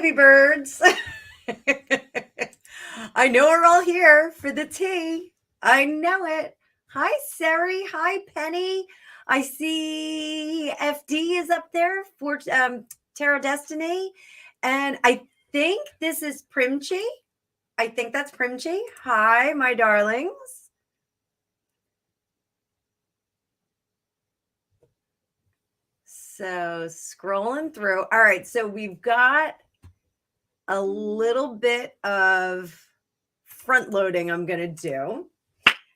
baby birds. I know we're all here for the tea. I know it. Hi, Sari. Hi, Penny. I see FD is up there for Tarot Destiny. And I think this is Primchi. I think that's Primchi. Hi, my darlings. So scrolling through. All right. So we've got a little bit of front loading I'm going to do.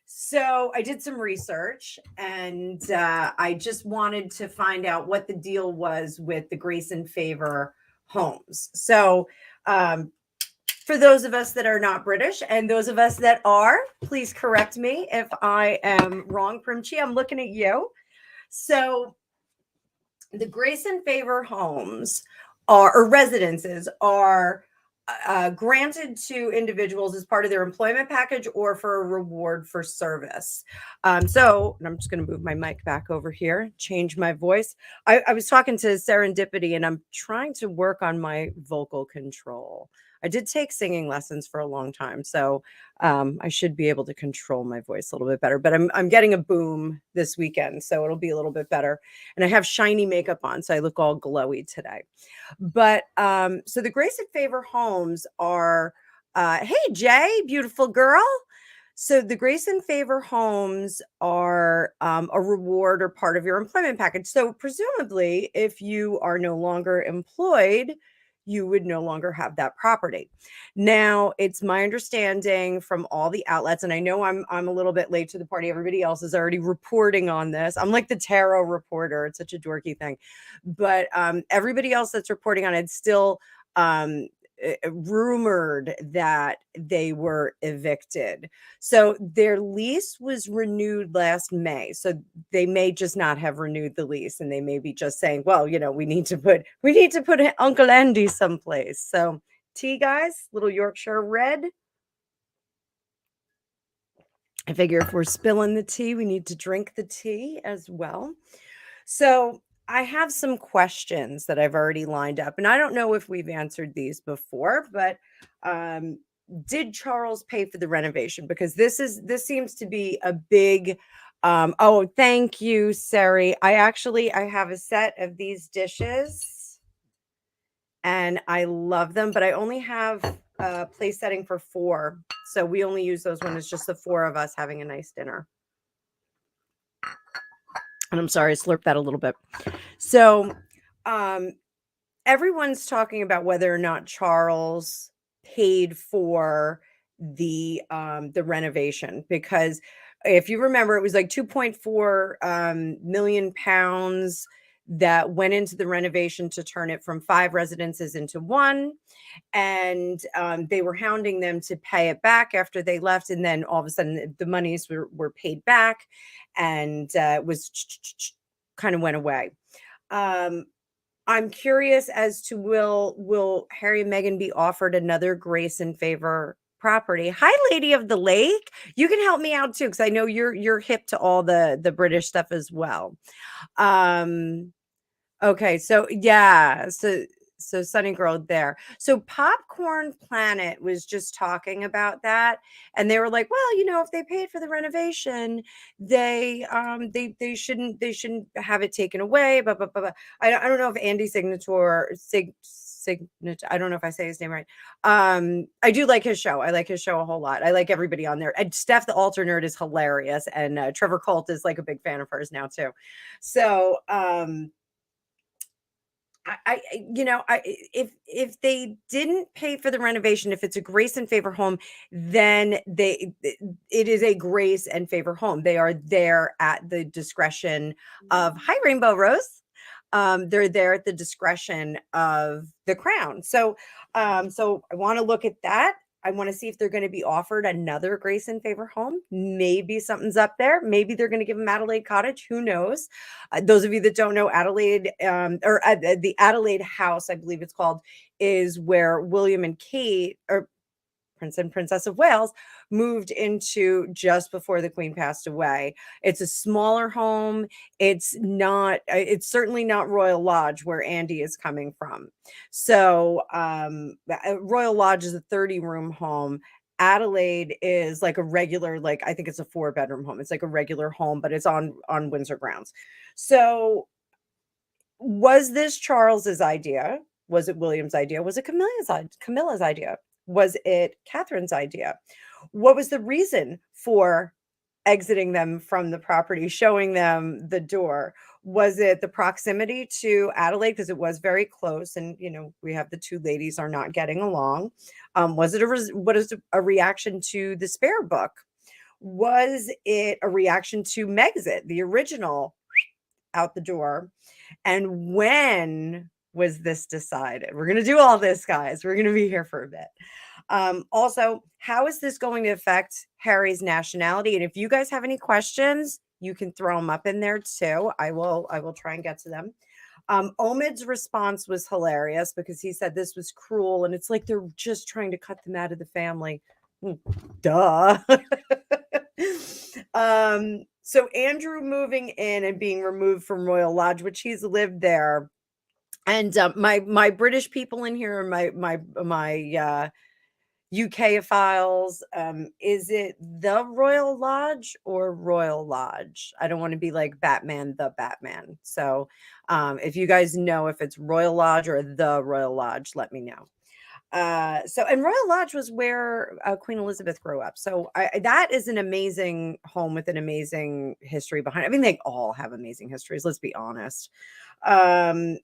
So I did some research and I just wanted to find out what the deal was with the Grace and Favor homes. So for those of us that are not British and those of us that are, please correct me if I am wrong, Primchi. I'm looking at you. So the Grace and Favor homes or residences are granted to individuals as part of their employment package or for a reward for service. So I'm just going to move my mic back over here, change my voice. I was talking to Serendipity and I'm trying to work on my vocal control. I did take singing lessons for a long time, so I should be able to control my voice a little bit better. But I'm getting a boom this weekend, so it'll be a little bit better. And I have shiny makeup on, so I look all glowy today. But so the Grace and Favor homes are, hey Jay, beautiful girl. So the Grace and Favor homes are a reward or part of your employment package. So presumably, if you are no longer employed, you would no longer have that property. Now, it's my understanding from all the outlets, and I know I'm a little bit late to the party. Everybody else is already reporting on this. I'm like the tarot reporter. It's such a dorky thing. But everybody else that's reporting on it still rumored that they were evicted. So their lease was renewed last May. So they may just not have renewed the lease and they may be just saying, well, you know, we need to put Uncle Andy someplace. So tea, guys, little Yorkshire red. I figure if we're spilling the tea, we need to drink the tea as well. So I have some questions that I've already lined up, and I don't know if we've answered these before, but did Charles pay for the renovation? Because this seems to be a big oh, thank you, Sari. I have a set of these dishes and I love them, but I only have a place setting for 4. So we only use those when it's just the 4 of us having a nice dinner. And I'm sorry, I slurped that a little bit. So everyone's talking about whether or not Charles paid for the renovation, because if you remember, it was like 2.4 million pounds that went into the renovation to turn it from 5 residences into 1. And they were hounding them to pay it back after they left. And then all of a sudden the monies were paid back and it was kind of went away. I'm curious as to will Harry and Meghan be offered another Grace and Favor property? Hi, Lady of the Lake. You can help me out too, because I know you're hip to all the British stuff as well. Okay, so yeah, so Sunny Girl there. So Popcorn Planet was just talking about that, and they were like, well, you know, if they paid for the renovation, they shouldn't have it taken away. Blah, blah, blah, blah. I don't know if Andy Signature I don't know if I say his name right. I do like his show. I like his show a whole lot. I like everybody on there. And Steph, the Alter Nerd, is hilarious, and Trevor Colt is like a big fan of hers now too. So if they didn't pay for the renovation, if it's a Grace and Favor home, then it is a Grace and Favor home. They are there at the discretion of Hi Rainbow Rose. They're there at the discretion of the Crown. So I want to look at that. I want to see if they're going to be offered another Grace and Favor home. Maybe something's up there. Maybe they're going to give them Adelaide Cottage. Who knows? Those of you that don't know, Adelaide the Adelaide House, I believe it's called, is where William and Kate, or Prince and Princess of Wales, moved into just before the Queen passed away. It's a smaller home. It's certainly not Royal Lodge where Andy is coming from. So Royal Lodge is a 30-room home. Adelaide is like a regular, like I think it's a 4-bedroom home. It's like a regular home, but it's on Windsor grounds. So was this Charles's idea? Was it William's idea? Was it Camilla's idea? Was it Catherine's idea? What was the reason for exiting them from the property, showing them the door? Was it the proximity to Adelaide because it was very close, and we have the two ladies are not getting along? Was it a reaction to the Spare book? Was it a reaction to Megxit, the original, out the door? And when was this decided? We're going to do all this, guys. We're going to be here for a bit. Also, how is this going to affect Harry's nationality? And if you guys have any questions, you can throw them up in there too. I will try and get to them. Omid's response was hilarious because he said this was cruel, and it's like they're just trying to cut them out of the family. Duh. So Andrew moving in and being removed from Royal Lodge, which he's lived there. And my British people in here, my UK files, is it the Royal Lodge or Royal Lodge? I don't want to be like Batman, the Batman. So if you guys know if it's Royal Lodge or the Royal Lodge, let me know. And Royal Lodge was where Queen Elizabeth grew up. So that is an amazing home with an amazing history behind it. I mean, they all have amazing histories, let's be honest. So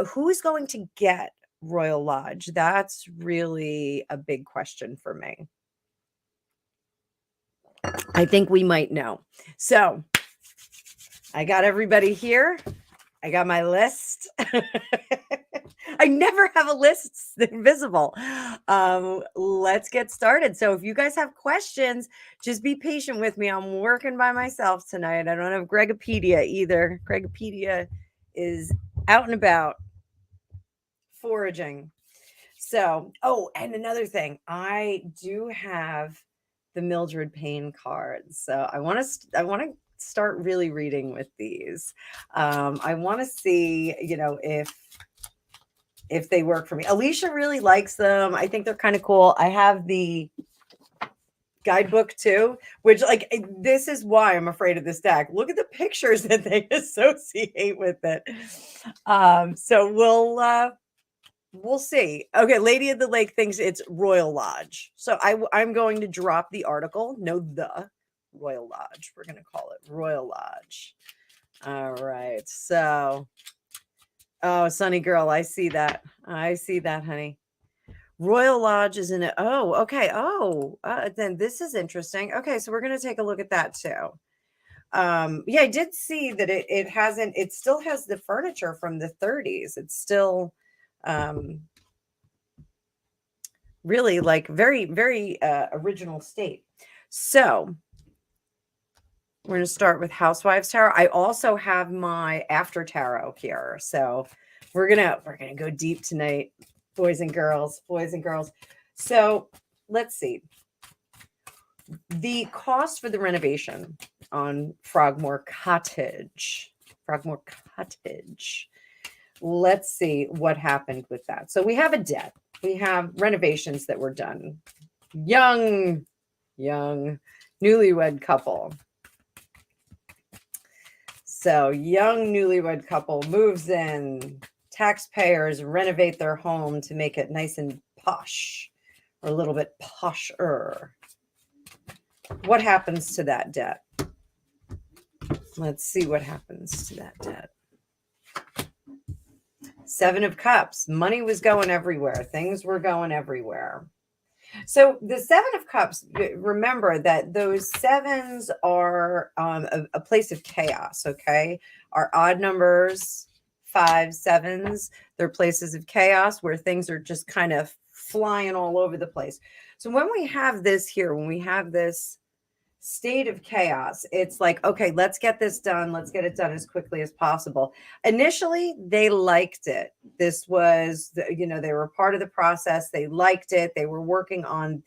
who's going to get Royal Lodge? That's really a big question for me. I think we might know. So I got everybody here. I got my list. I never have a list visible. Let's get started. So if you guys have questions, just be patient with me. I'm working by myself tonight. I don't have Gregopedia either. Gregopedia is out and about foraging. So, and another thing, I do have the Mildred Payne cards. So I want to start really reading with these. I want to see, if they work for me. Alicia really likes them. I think they're kind of cool. I have the guidebook too, which this is why I'm afraid of this deck. Look at the pictures that they associate with it. So we'll see. Okay, Lady of the Lake thinks it's Royal Lodge. So I'm going to drop the article. No, the Royal Lodge. We're going to call it Royal Lodge. All right. So, Sunny girl, I see that. I see that, honey. Royal Lodge is in it. Oh, okay. Then this is interesting. Okay, so we're going to take a look at that too. Yeah, I did see that it still has the furniture from the 30s. It's still really very, very original state. So we're going to start with Housewives Tarot. I also have my After Tarot here. So we're going to go deep tonight, boys and girls. So let's see. The cost for the renovation on Frogmore Cottage. Let's see what happened with that. So we have a debt. We have renovations that were done. Young newlywed couple. So young newlywed couple moves in. Taxpayers renovate their home to make it nice and posh, or a little bit posher. What happens to that debt? Let's see what happens to that debt. Seven of Cups. Money was going everywhere. Things were going everywhere. So the Seven of Cups, remember that those sevens are a place of chaos, okay? Our odd numbers, 5, 7s, they're places of chaos where things are just kind of flying all over the place. So when we have this here, when we have this state of chaos. It's like, okay, let's get this done. Let's get it done as quickly as possible. Initially, they liked it. This was, they were part of the process. They liked it. They were working on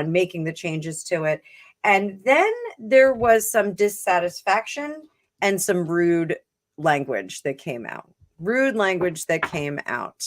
making the changes to it. And then there was some dissatisfaction and some rude language that came out. Rude language that came out.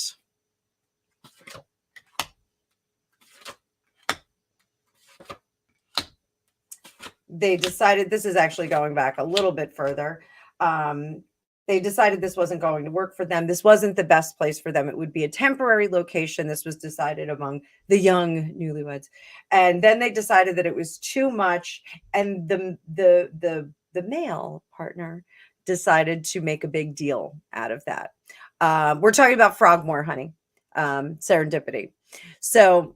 They decided, this is actually going back a little bit further. They decided this wasn't going to work for them. This wasn't the best place for them. It would be a temporary location. This was decided among the young newlyweds. And then they decided that it was too much. And the male partner decided to make a big deal out of that. We're talking about Frogmore, honey. Serendipity. So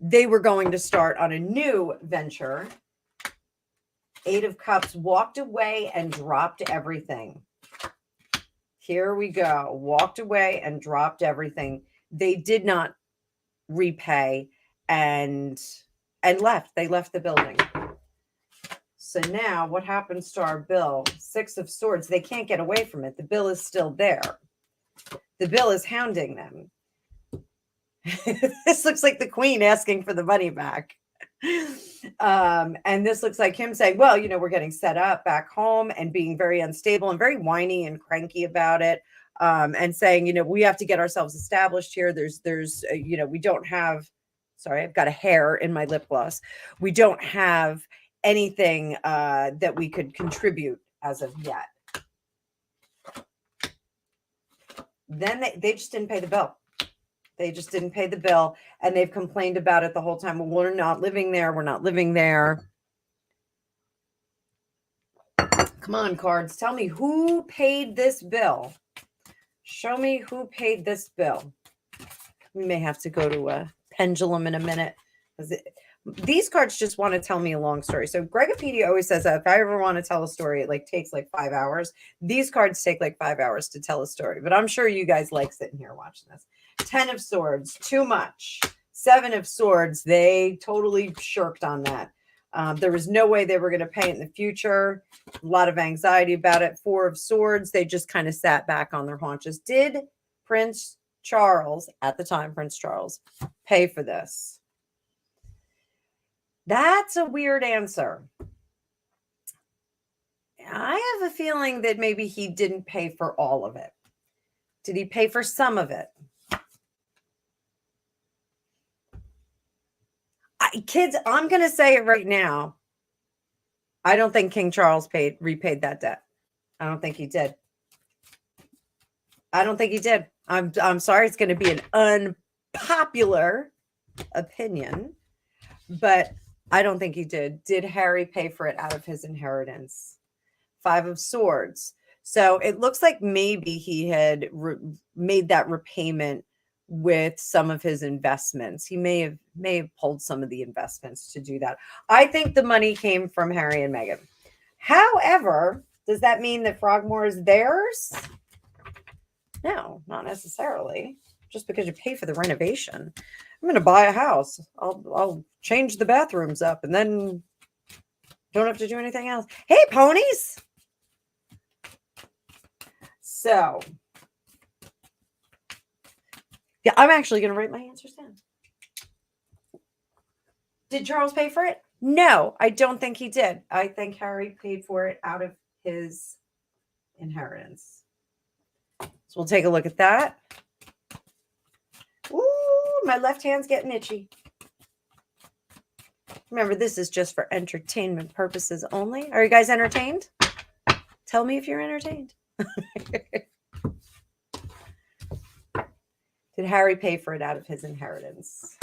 they were going to start on a new venture. 8 of Cups walked away and dropped everything. Here we go. Walked away and dropped everything. They did not repay and left. They left the building. So now what happens to our bill? 6 of Swords. They can't get away from it. The bill is still there. The bill is hounding them. This looks like the Queen asking for the money back. And this looks like him saying, well, we're getting set up back home and being very unstable and very whiny and cranky about it. And saying, we have to get ourselves established here. There's, we don't have, sorry, I've got a hair in my lip gloss. We don't have anything that we could contribute as of yet. Then they just didn't pay the bill. They just didn't pay the bill, and they've complained about it the whole time. Well, we're not living there. We're not living there. Come on, cards. Tell me who paid this bill. Show me who paid this bill. We may have to go to a pendulum in a minute. These cards just want to tell me a long story. So Gregopedia always says that if I ever want to tell a story, it takes 5 hours. These cards take 5 hours to tell a story. But I'm sure you guys like sitting here watching this. 10 of Swords, too much. 7 of Swords, they totally shirked on that. There was no way they were going to pay it in the future. A lot of anxiety about it. 4 of Swords, they just kind of sat back on their haunches. Did Prince Charles, at the time, Prince Charles, pay for this? That's a weird answer. I have a feeling that maybe he didn't pay for all of it. Did he pay for some of it? Kids, I'm going to say it right now. I don't think King Charles repaid that debt. I don't think he did. I don't think he did. I'm sorry. It's going to be an unpopular opinion, but I don't think he did. Did Harry pay for it out of his inheritance? 5 of Swords. So it looks like maybe he had made that repayment with some of his investments. He may have pulled some of the investments to do that. I think the money came from Harry and Meghan. However, does that mean that Frogmore is theirs? No, not necessarily. Just because you pay for the renovation. I'm going to buy a house. I'll change the bathrooms up and then don't have to do anything else. Hey, ponies. So, yeah, I'm actually going to write my answers down. Did Charles pay for it? No, I don't think he did. I think Harry paid for it out of his inheritance. So we'll take a look at that. Ooh, my left hand's getting itchy. Remember, this is just for entertainment purposes only. Are you guys entertained? Tell me if you're entertained. Did Harry pay for it out of his inheritance?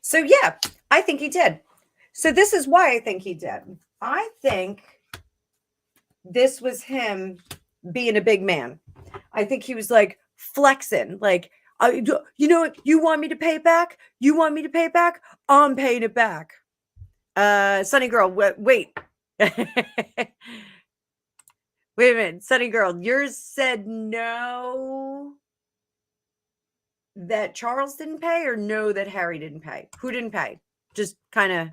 So yeah, I think he did. So this is why I think he did. I think this was him being a big man. I think he was flexing, you want me to pay it back? You want me to pay it back? I'm paying it back. Sunny girl, wait. Wait a minute, Sunny Girl, yours said no that Charles didn't pay or no that Harry didn't pay? Who didn't pay? Just kind of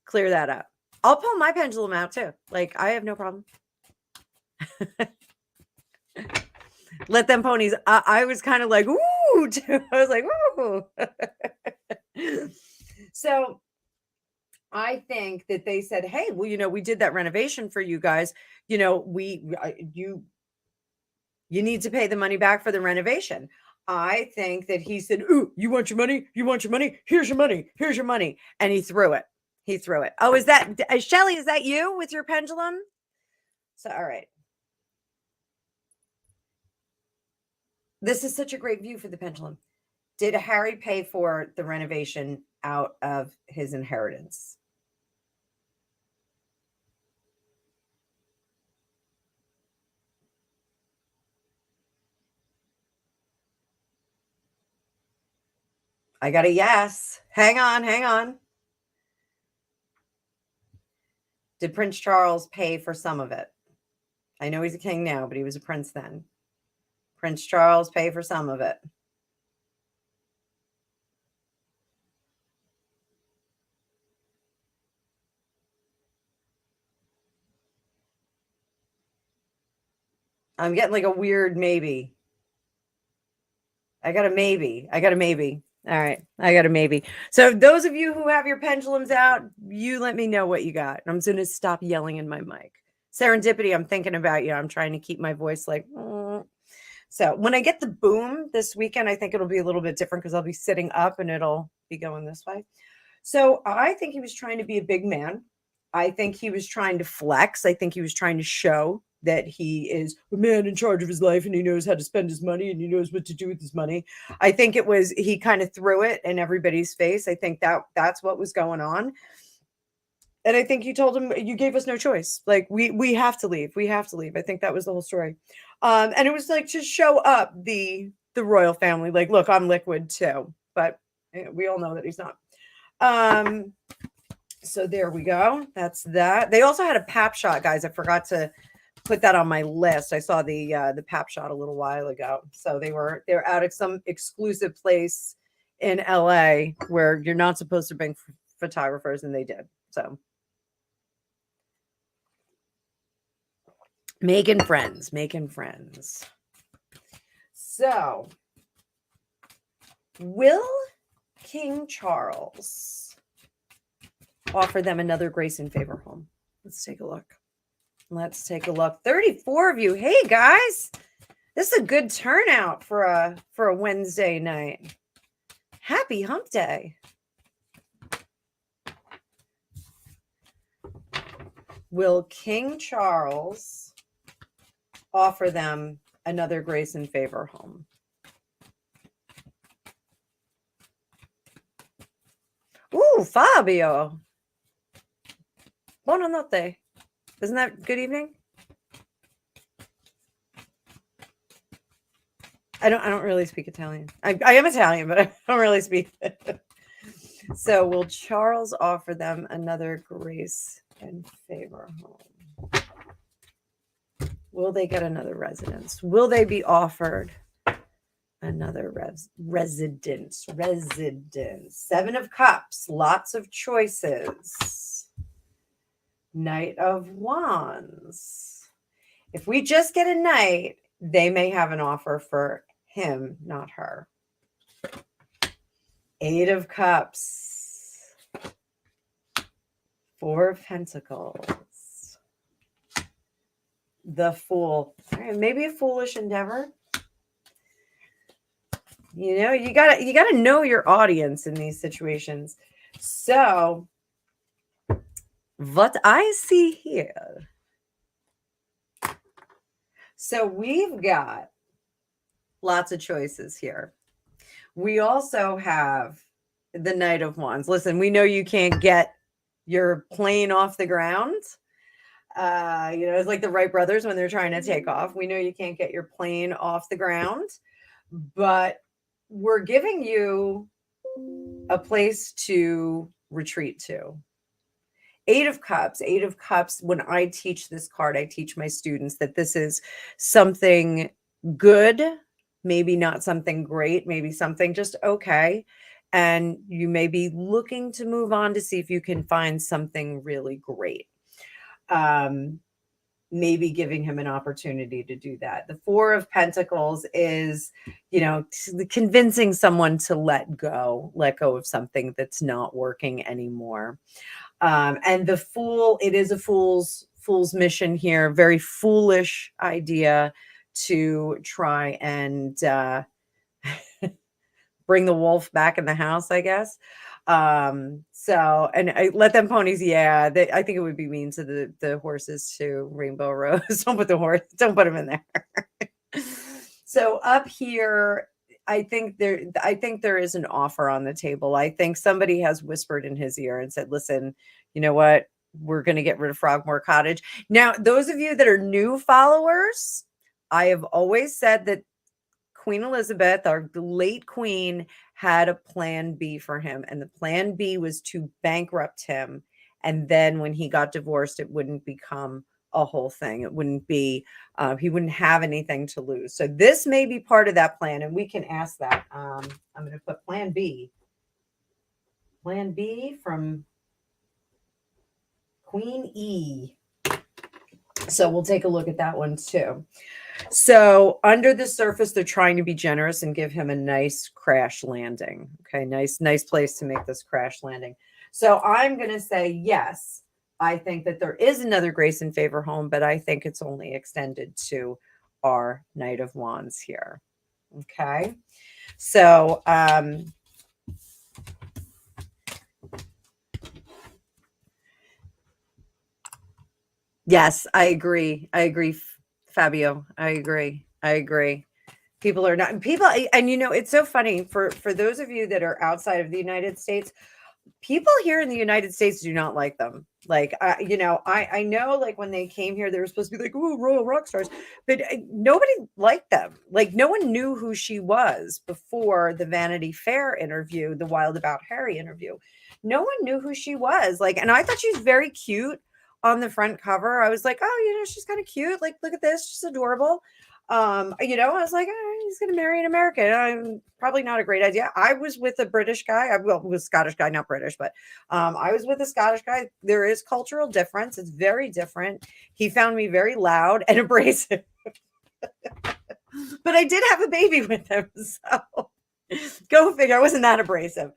clear that up. I'll pull my pendulum out too. Like, I have no problem. Let them ponies. I was kind of like, ooh, too. I was like, ooh. So I think that they said, hey, well, we did that renovation for you guys. You need to pay the money back for the renovation. I think that he said, ooh, you want your money? You want your money? Here's your money. Here's your money. And he threw it. Oh, is that Shelly? Is that you with your pendulum? So, all right. This is such a great view for the pendulum. Did Harry pay for the renovation out of his inheritance? I got a yes. Hang on. Did Prince Charles pay for some of it? I know he's a king now, but he was a prince then. Prince Charles pay for some of it. I'm getting like a weird maybe. I got a maybe. All right. I got a maybe. So those of you who have your pendulums out, you let me know what you got. I'm going to stop yelling in my mic. Serendipity, I'm thinking about you. I'm trying to keep my voice like, So when I get the boom this weekend, I think it'll be a little bit different because I'll be sitting up and it'll be going this way. So I think he was trying to be a big man. I think he was trying to flex. I think he was trying to show that he is a man in charge of his life and he knows how to spend his money and he knows what to do with his money. I think he kind of threw it in everybody's face. I think that's what was going on. And I think you told him, you gave us no choice. Like, we have to leave. We have to leave. I think that was the whole story. And it was like to show up the royal family. Like, look, I'm liquid too. But we all know that he's not. So there we go. That's that. They also had a pap shot, guys. I forgot to put that on my list. I saw the pap shot a little while ago. So they're out at some exclusive place in LA where you're not supposed to bring photographers, and they did. So making friends. So will King Charles offer them another grace and favor home? Let's take a look. 34 of you. Hey guys, this is a good turnout for a Wednesday night. Happy hump day. Will King Charles offer them another grace and favor home? Ooh, Fabio. Buonanotte. Isn't that good evening? I don't really speak Italian. I am Italian, but I don't really speak it. So will Charles offer them another grace and favor home? Will they get another residence? Will they be offered another residence? Seven of Cups, lots of choices. Knight of Wands. If we just get a knight, they may have an offer for him, not her. Eight of Cups. Four of Pentacles. The Fool. All right, maybe a foolish endeavor. You gotta know your audience in these situations. So what I see here. So we've got lots of choices here. We also have the Knight of Wands. Listen, we know you can't get your plane off the ground. It's like the Wright brothers when they're trying to take off. We know you can't get your plane off the ground, but we're giving you a place to retreat to. Eight of Cups. Eight of Cups. When I teach this card, I teach my students that this is something good, maybe not something great, maybe something just okay. And you may be looking to move on to see if you can find something really great. Maybe giving him an opportunity to do that. The Four of Pentacles is, convincing someone to let go of something that's not working anymore. And the Fool, it is a fool's mission here. Very foolish idea to try and bring the wolf back in the house, I guess. So, and I let them ponies. Yeah. I think it would be mean to the horses too. Rainbow Rose. Don't put them in there. So up here, I think there is an offer on the table. I think somebody has whispered in his ear and said, listen, you know what? We're going to get rid of Frogmore Cottage. Now, those of you that are new followers, I have always said that Queen Elizabeth, our late queen, had a plan B for him. And the plan B was to bankrupt him. And then when he got divorced, it wouldn't become a whole thing. It wouldn't be, he wouldn't have anything to lose. So this may be part of that plan. And we can ask that. I'm going to put plan B. Plan B from Queen E. So we'll take a look at that one too. So under the surface, they're trying to be generous and give him a nice crash landing. Okay, nice place to make this crash landing. So I'm going to say yes. I think that there is another grace and favor home, but I think it's only extended to our Knight of Wands here. Okay, so yes, I agree. Fabio. I agree. People are not and it's so funny for those of you that are outside of the United States. People here in the United States do not like them. Like, I know, like when they came here, they were supposed to be like, oh, royal rock stars, but nobody liked them. Like, no one knew who she was before the Vanity Fair interview, the Wild About Harry interview. No one knew who she was. Like, and I thought she was very cute on the front cover. I was like, oh, she's kind of cute. Like, look at this. She's adorable. I was like, he's going to marry an American. Probably not a great idea. I was with a British guy. Was Scottish guy, not British, but I was with a Scottish guy. There is cultural difference. It's very different. He found me very loud and abrasive, but I did have a baby with him. So go figure. I wasn't that abrasive.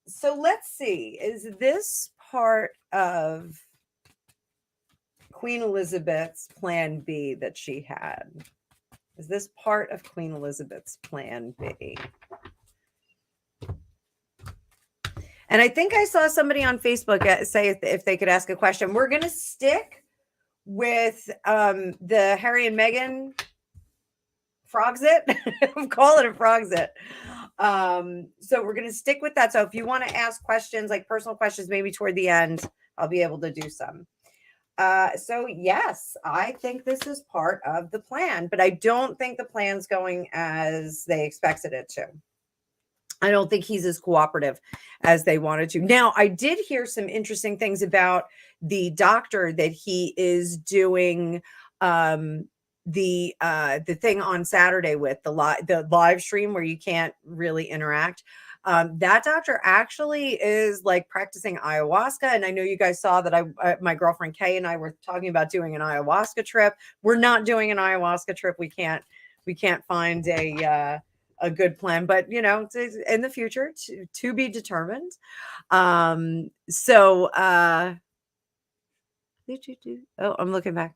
So let's see. Is this part of Queen Elizabeth's plan B that she had? Is this part of Queen Elizabeth's plan B? And I think I saw somebody on Facebook say if they could ask a question. We're going to stick with the Harry and Meghan frogsit. I'm calling it frogsit. So we're going to stick with that. So if you want to ask questions, like personal questions, maybe toward the end, I'll be able to do some. So yes, I think this is part of the plan, but I don't think the plan's going as they expected it to. I don't think he's as cooperative as they wanted to. Now, I did hear some interesting things about the doctor that he is doing the thing on Saturday with the live stream where you can't really interact. That doctor actually is like practicing ayahuasca. And I know you guys saw that my girlfriend Kay and I were talking about doing an ayahuasca trip. We're not doing an ayahuasca trip. We can't find a good plan, but in the future to be determined. Oh, I'm looking back.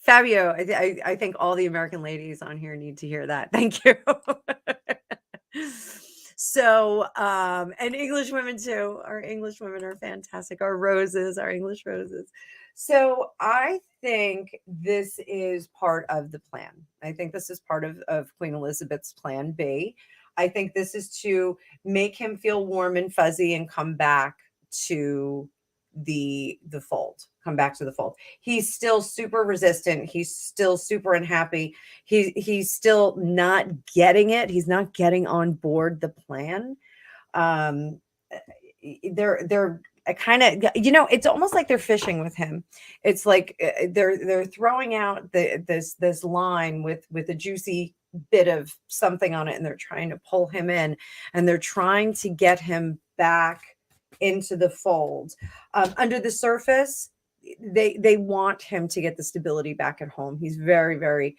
Fabio, I think all the American ladies on here need to hear that. Thank you. So, and English women too. Our English women are fantastic. Our English roses. So I think this is part of the plan. I think this is part of Queen Elizabeth's plan B. I think this is to make him feel warm and fuzzy and come back to the fold, come back to the fold. He's still super resistant. He's still super unhappy. He's still not getting it. He's not getting on board the plan. They're kind of, it's almost like they're fishing with him. It's like they're throwing out this line with a juicy bit of something on it, and they're trying to pull him in, and they're trying to get him back into the fold. Under the surface, they want him to get the stability back at home. He's very, very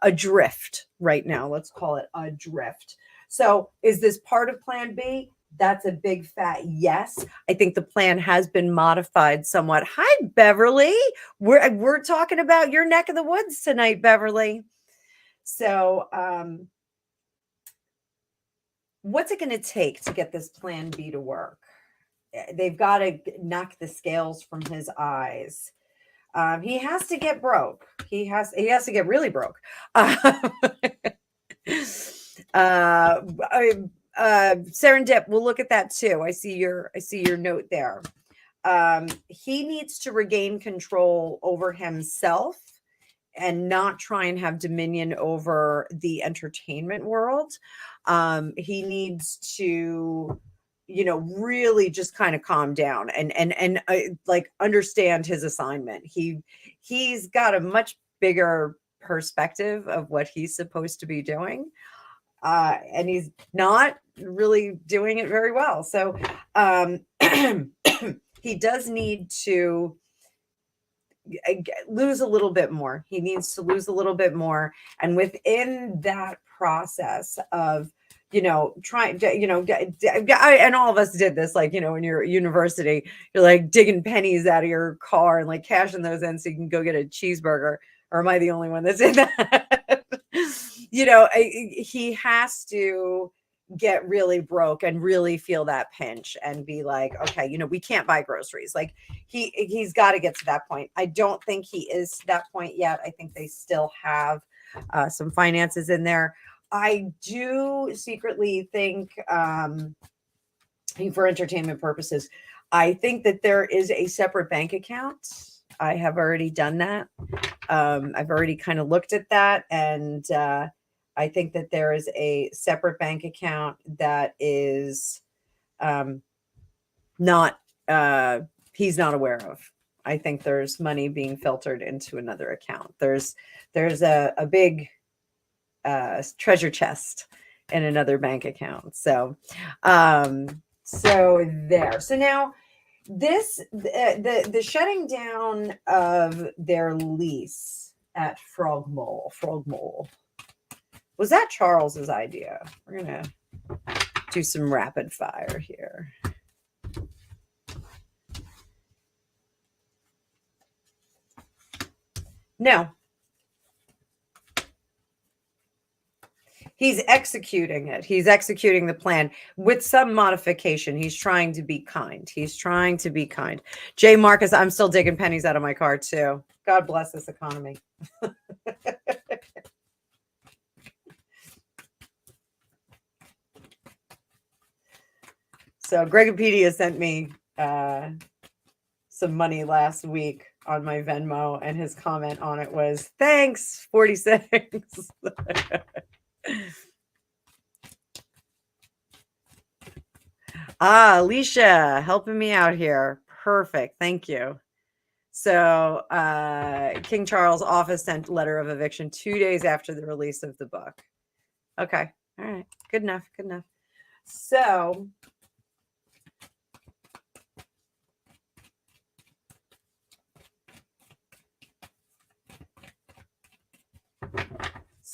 adrift right now. Let's call it adrift. So is this part of plan B? That's a big fat yes. I think the plan has been modified somewhat. Hi, Beverly. We're talking about your neck of the woods tonight, Beverly. So what's it going to take to get this plan B to work? They've got to knock the scales from his eyes. He has to get broke. He has to get really broke. Serendip, we'll look at that too. I see your note there. He needs to regain control over himself and not try and have dominion over the entertainment world. He needs to, really just kind of calm down and like understand his assignment. He's got a much bigger perspective of what he's supposed to be doing. And he's not really doing it very well. So he does need to lose a little bit more. He needs to lose a little bit more. And within that process of, trying to, and all of us did this, like, when you're at university, you're like digging pennies out of your car and like cashing those in so you can go get a cheeseburger. Or am I the only one that's in that? He has to get really broke and really feel that pinch and be like, okay, we can't buy groceries. Like he's got to get to that point. I don't think he is to that point yet. I think they still have some finances in there. I do secretly think, for entertainment purposes, I think that there is a separate bank account. I have already done that. I've already kind of looked at that, and I think that there is a separate bank account that is not he's not aware of. I think there's money being filtered into another account. There's a big treasure chest in another bank account. So there. So now this the shutting down of their lease at Frogmole. Was that Charles's idea? We're gonna do some rapid fire here. No. He's executing it. He's executing the plan with some modification. He's trying to be kind. Jay Marcus, I'm still digging pennies out of my car too. God bless this economy. So Gregopedia sent me some money last week on my Venmo, and his comment on it was, thanks, 46. Alicia, helping me out here. Perfect. Thank you. So King Charles' office sent letter of eviction 2 days after the release of the book. Okay. All right. Good enough. So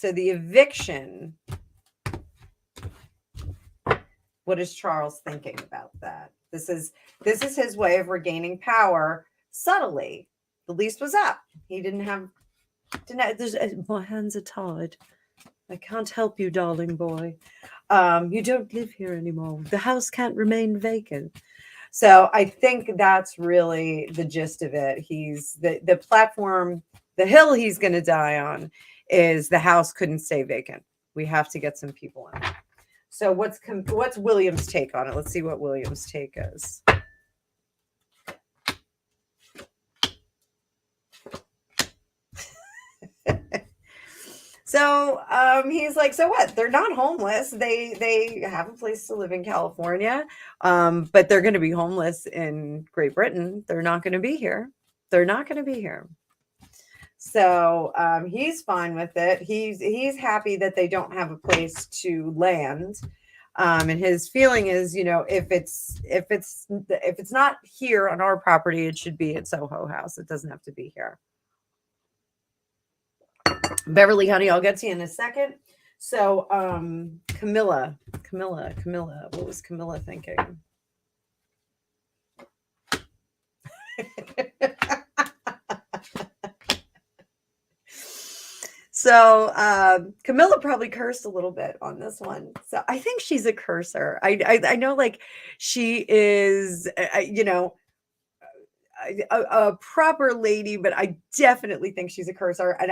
the eviction, what is Charles thinking about that? This is his way of regaining power subtly. The lease was up. He didn't have, my hands are tied. I can't help you, darling boy. You don't live here anymore. The house can't remain vacant. So I think that's really the gist of it. He's the platform, the hill he's going to die on is the house couldn't stay vacant. We have to get some people in. So what's William's take on it? Let's see what William's take is. So he's like, so what? They're not homeless. They have a place to live in California, but they're going to be homeless in Great Britain. They're not going to be here. They're not going to be here. So he's fine with it. He's happy that they don't have a place to land. And his feeling is, if it's not here on our property, it should be at Soho House. It doesn't have to be here. Beverly, honey, I'll get to you in a second. So, Camilla, what was Camilla thinking? So Camilla probably cursed a little bit on this one. So I think she's a cursor. I know, like, she is, a proper lady, but I definitely think she's a cursor. And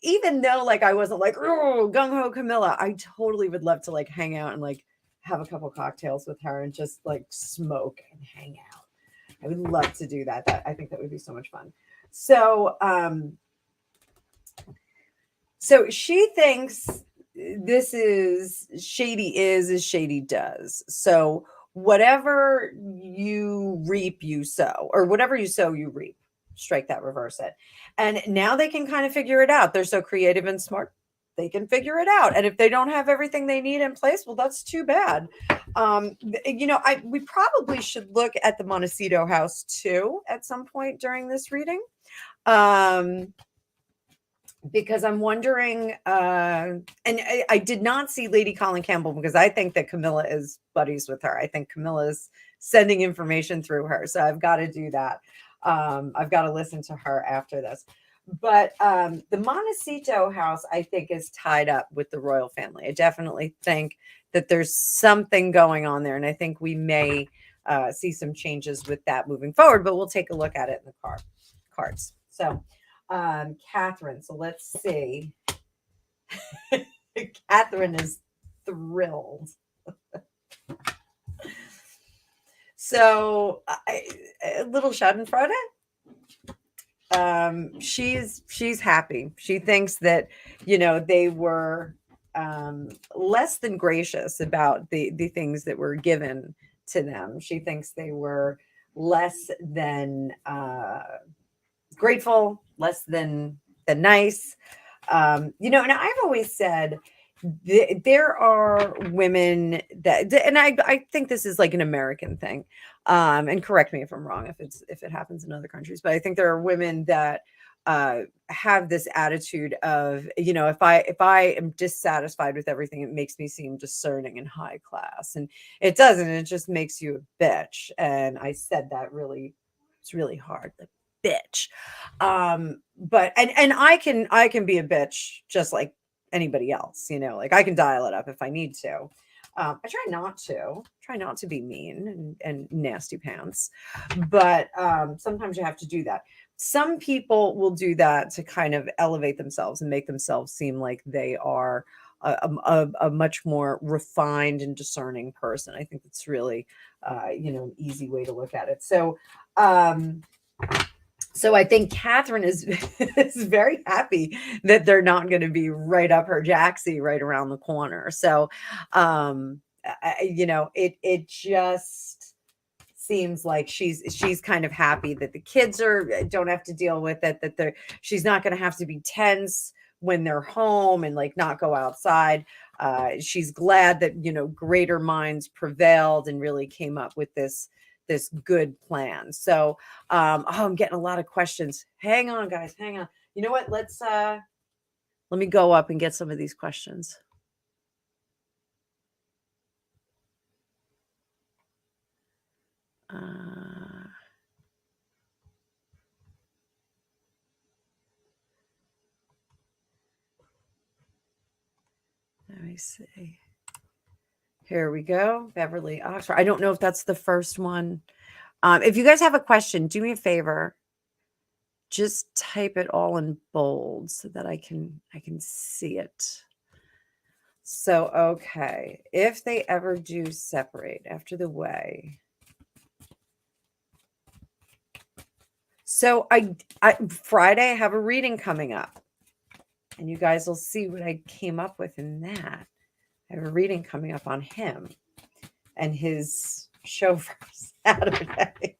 even though, like, I wasn't like, oh, gung ho Camilla, I totally would love to, like, hang out and, like, have a couple cocktails with her and just, like, smoke and hang out. I would love to do that. I think that would be so much fun. So she thinks this is shady is as shady does. So whatever you reap, you sow, or whatever you sow, you reap. Strike that, reverse it. And now they can kind of figure it out. They're so creative and smart. They can figure it out. And if they don't have everything they need in place, well, that's too bad. We probably should look at the Montecito house too at some point during this reading. Because I'm wondering, and I did not see Lady Colin Campbell because I think that Camilla is buddies with her. I think Camilla is sending information through her. So I've got to do that. I've got to listen to her after this. But the Montecito house, I think, is tied up with the royal family. I definitely think that there's something going on there. And I think we may see some changes with that moving forward, but we'll take a look at it in the cards. So Catherine. So let's see. Catherine is thrilled. So a little Schadenfreude. She's happy. She thinks that, they were less than gracious about the things that were given to them. She thinks they were less than grateful, less than nice. And I've always said there are women that, and I think this is like an American thing. And correct me if I'm wrong, if it happens in other countries, but I think there are women that have this attitude of, if I am dissatisfied with everything, it makes me seem discerning and high class, and it doesn't. It just makes you a bitch. And I said that it's really hard. Like, bitch. But I can be a bitch just like anybody else, like I can dial it up if I need to. I try not to be mean and nasty pants, but sometimes you have to do that. Some people will do that to kind of elevate themselves and make themselves seem like they are a much more refined and discerning person. I think that's really an easy way to look at it. So I think Catherine is very happy that they're not going to be right up her jacksie right around the corner. So, it just seems like she's kind of happy that the kids don't have to deal with it, that she's not going to have to be tense when they're home and like not go outside. She's glad that, greater minds prevailed and really came up with this good plan. So I'm getting a lot of questions. Hang on, guys, hang on. You know what? Let me go up and get some of these questions. Let me see. Here we go. Beverly Oxford. I don't know if that's the first one. If you guys have a question, do me a favor. Just type it all in bold so that I can see it. So, okay. If they ever do separate after the way. So I Friday I have a reading coming up. And you guys will see what I came up with in that. I have a reading coming up on him and his show for Saturday.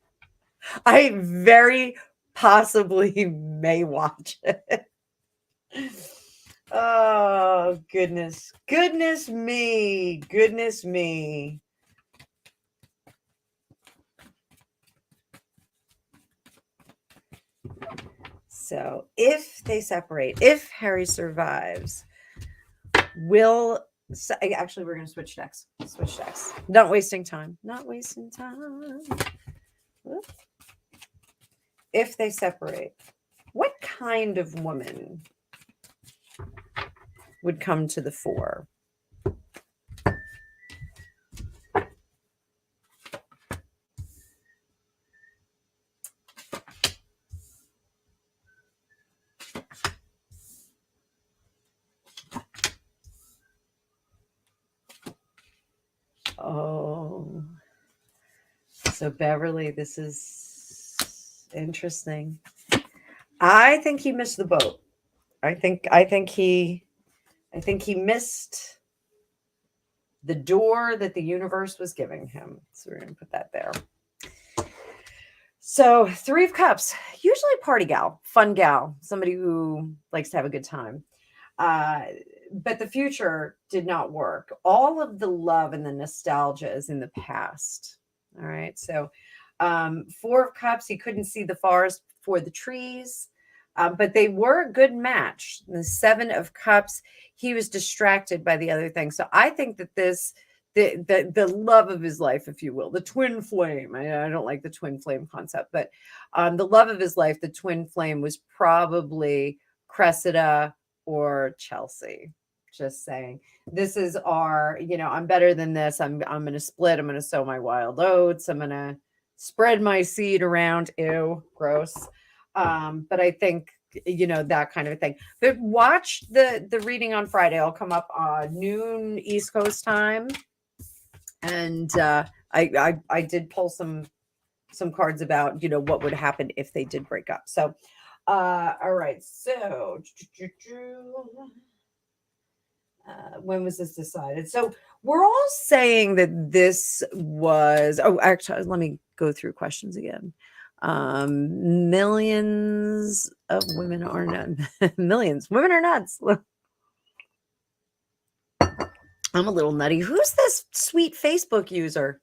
I very possibly may watch it. Oh, goodness. Goodness me. Goodness me. So if they separate, if Harry survives, actually, we're going to switch decks. Switch decks. Not wasting time. Not wasting time. Whoop. If they separate, what kind of woman would come to the fore? Oh, so Beverly, this is interesting. I think he missed the boat. I think he missed the door that the universe was giving him. So we're going to put that there. So 3 of Cups, usually a party gal, fun gal, somebody who likes to have a good time. But the future did not work. All of the love and the nostalgia is in the past. All right. So 4 of Cups, he couldn't see the forest for the trees, but they were a good match. The 7 of Cups, he was distracted by the other thing. So I think that the love of his life, if you will, the twin flame. I don't like the twin flame concept, but the love of his life, the twin flame, was probably Cressida or Chelsea. Just saying. This is our, I'm better than this. I'm going to split. I'm going to sow my wild oats. I'm going to spread my seed around. Ew, gross. But I think, that kind of a thing. But watch the reading on Friday. I'll come up noon East Coast time. And I did pull some cards about, what would happen if they did break up. So, all right. So, when was this decided? So we're all saying that this was, actually, let me go through questions again. Millions of women are nuts. Millions. Women are nuts. I'm a little nutty. Who's this sweet Facebook user?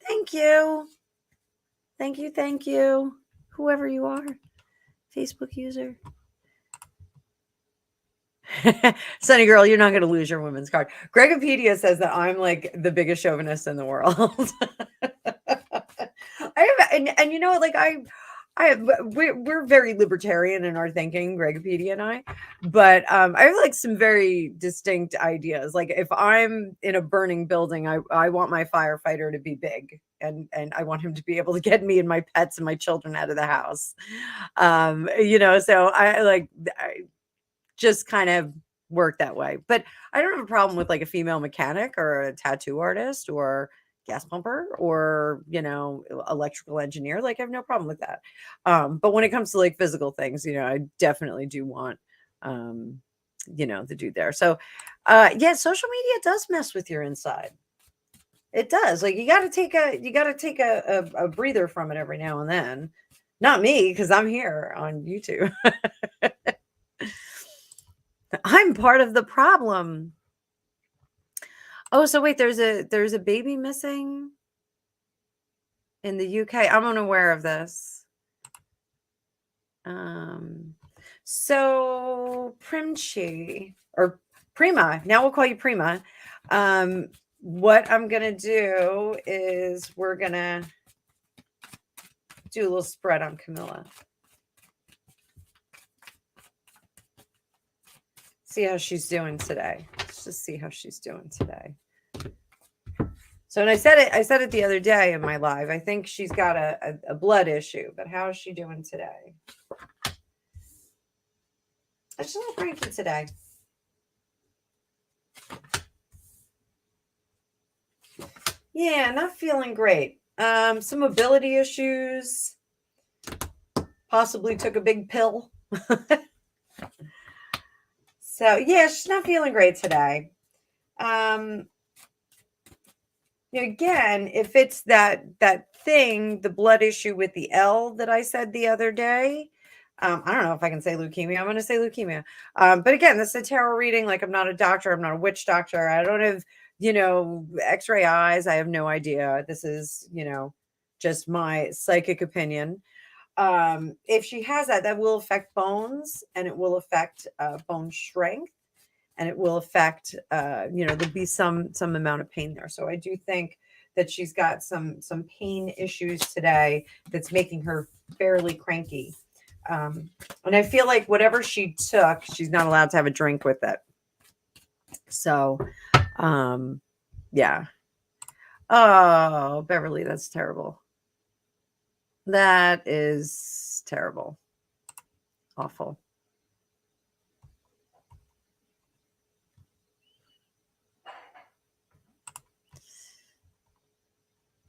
Thank you. Thank you. Thank you. Whoever you are. Facebook user. Sunny girl, you're not going to lose your women's card. Gregopedia says that I'm like the biggest chauvinist in the world. We're very libertarian in our thinking, Gregopedia and I, but I have like some very distinct ideas. Like if I'm in a burning building, I want my firefighter to be big, and I want him to be able to get me and my pets and my children out of the house. So I just kind of work that way. But I don't have a problem with like a female mechanic or a tattoo artist or gas pumper or, electrical engineer. Like I have no problem with that. But when it comes to like physical things, I definitely do want, the dude there. So, social media does mess with your inside. It does. Like you got to take a breather from it every now and then. Not me, because I'm here on YouTube. I'm part of the problem. Oh, so wait, there's a baby missing in the UK. I'm unaware of this. So Primchi or Prima. Now we'll call you Prima. What I'm gonna do is we're gonna do a little spread on Camilla. See how she's doing today. Let's just see how she's doing today. So, and I said it the other day in my live. I think she's got a blood issue, but how is she doing today? She's a little cranky today. Yeah, not feeling great. Some mobility issues. Possibly took a big pill. So yeah, she's not feeling great today. Again, if it's that thing, the blood issue with the L that I said the other day, I don't know if I can say leukemia. I'm going to say leukemia. But again, this is a tarot reading. Like, I'm not a doctor. I'm not a witch doctor. I don't have, X-ray eyes. I have no idea. This is, just my psychic opinion. If she has that will affect bones, and it will affect bone strength, and it will affect, there'll be some amount of pain there. So I do think that she's got some pain issues today that's making her fairly cranky. And I feel like whatever she took, she's not allowed to have a drink with it. So, yeah. Oh, Beverly, that's terrible. That is terrible. Awful.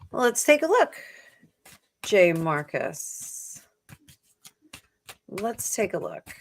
Well, let's take a look. J. Marcus. Let's take a look.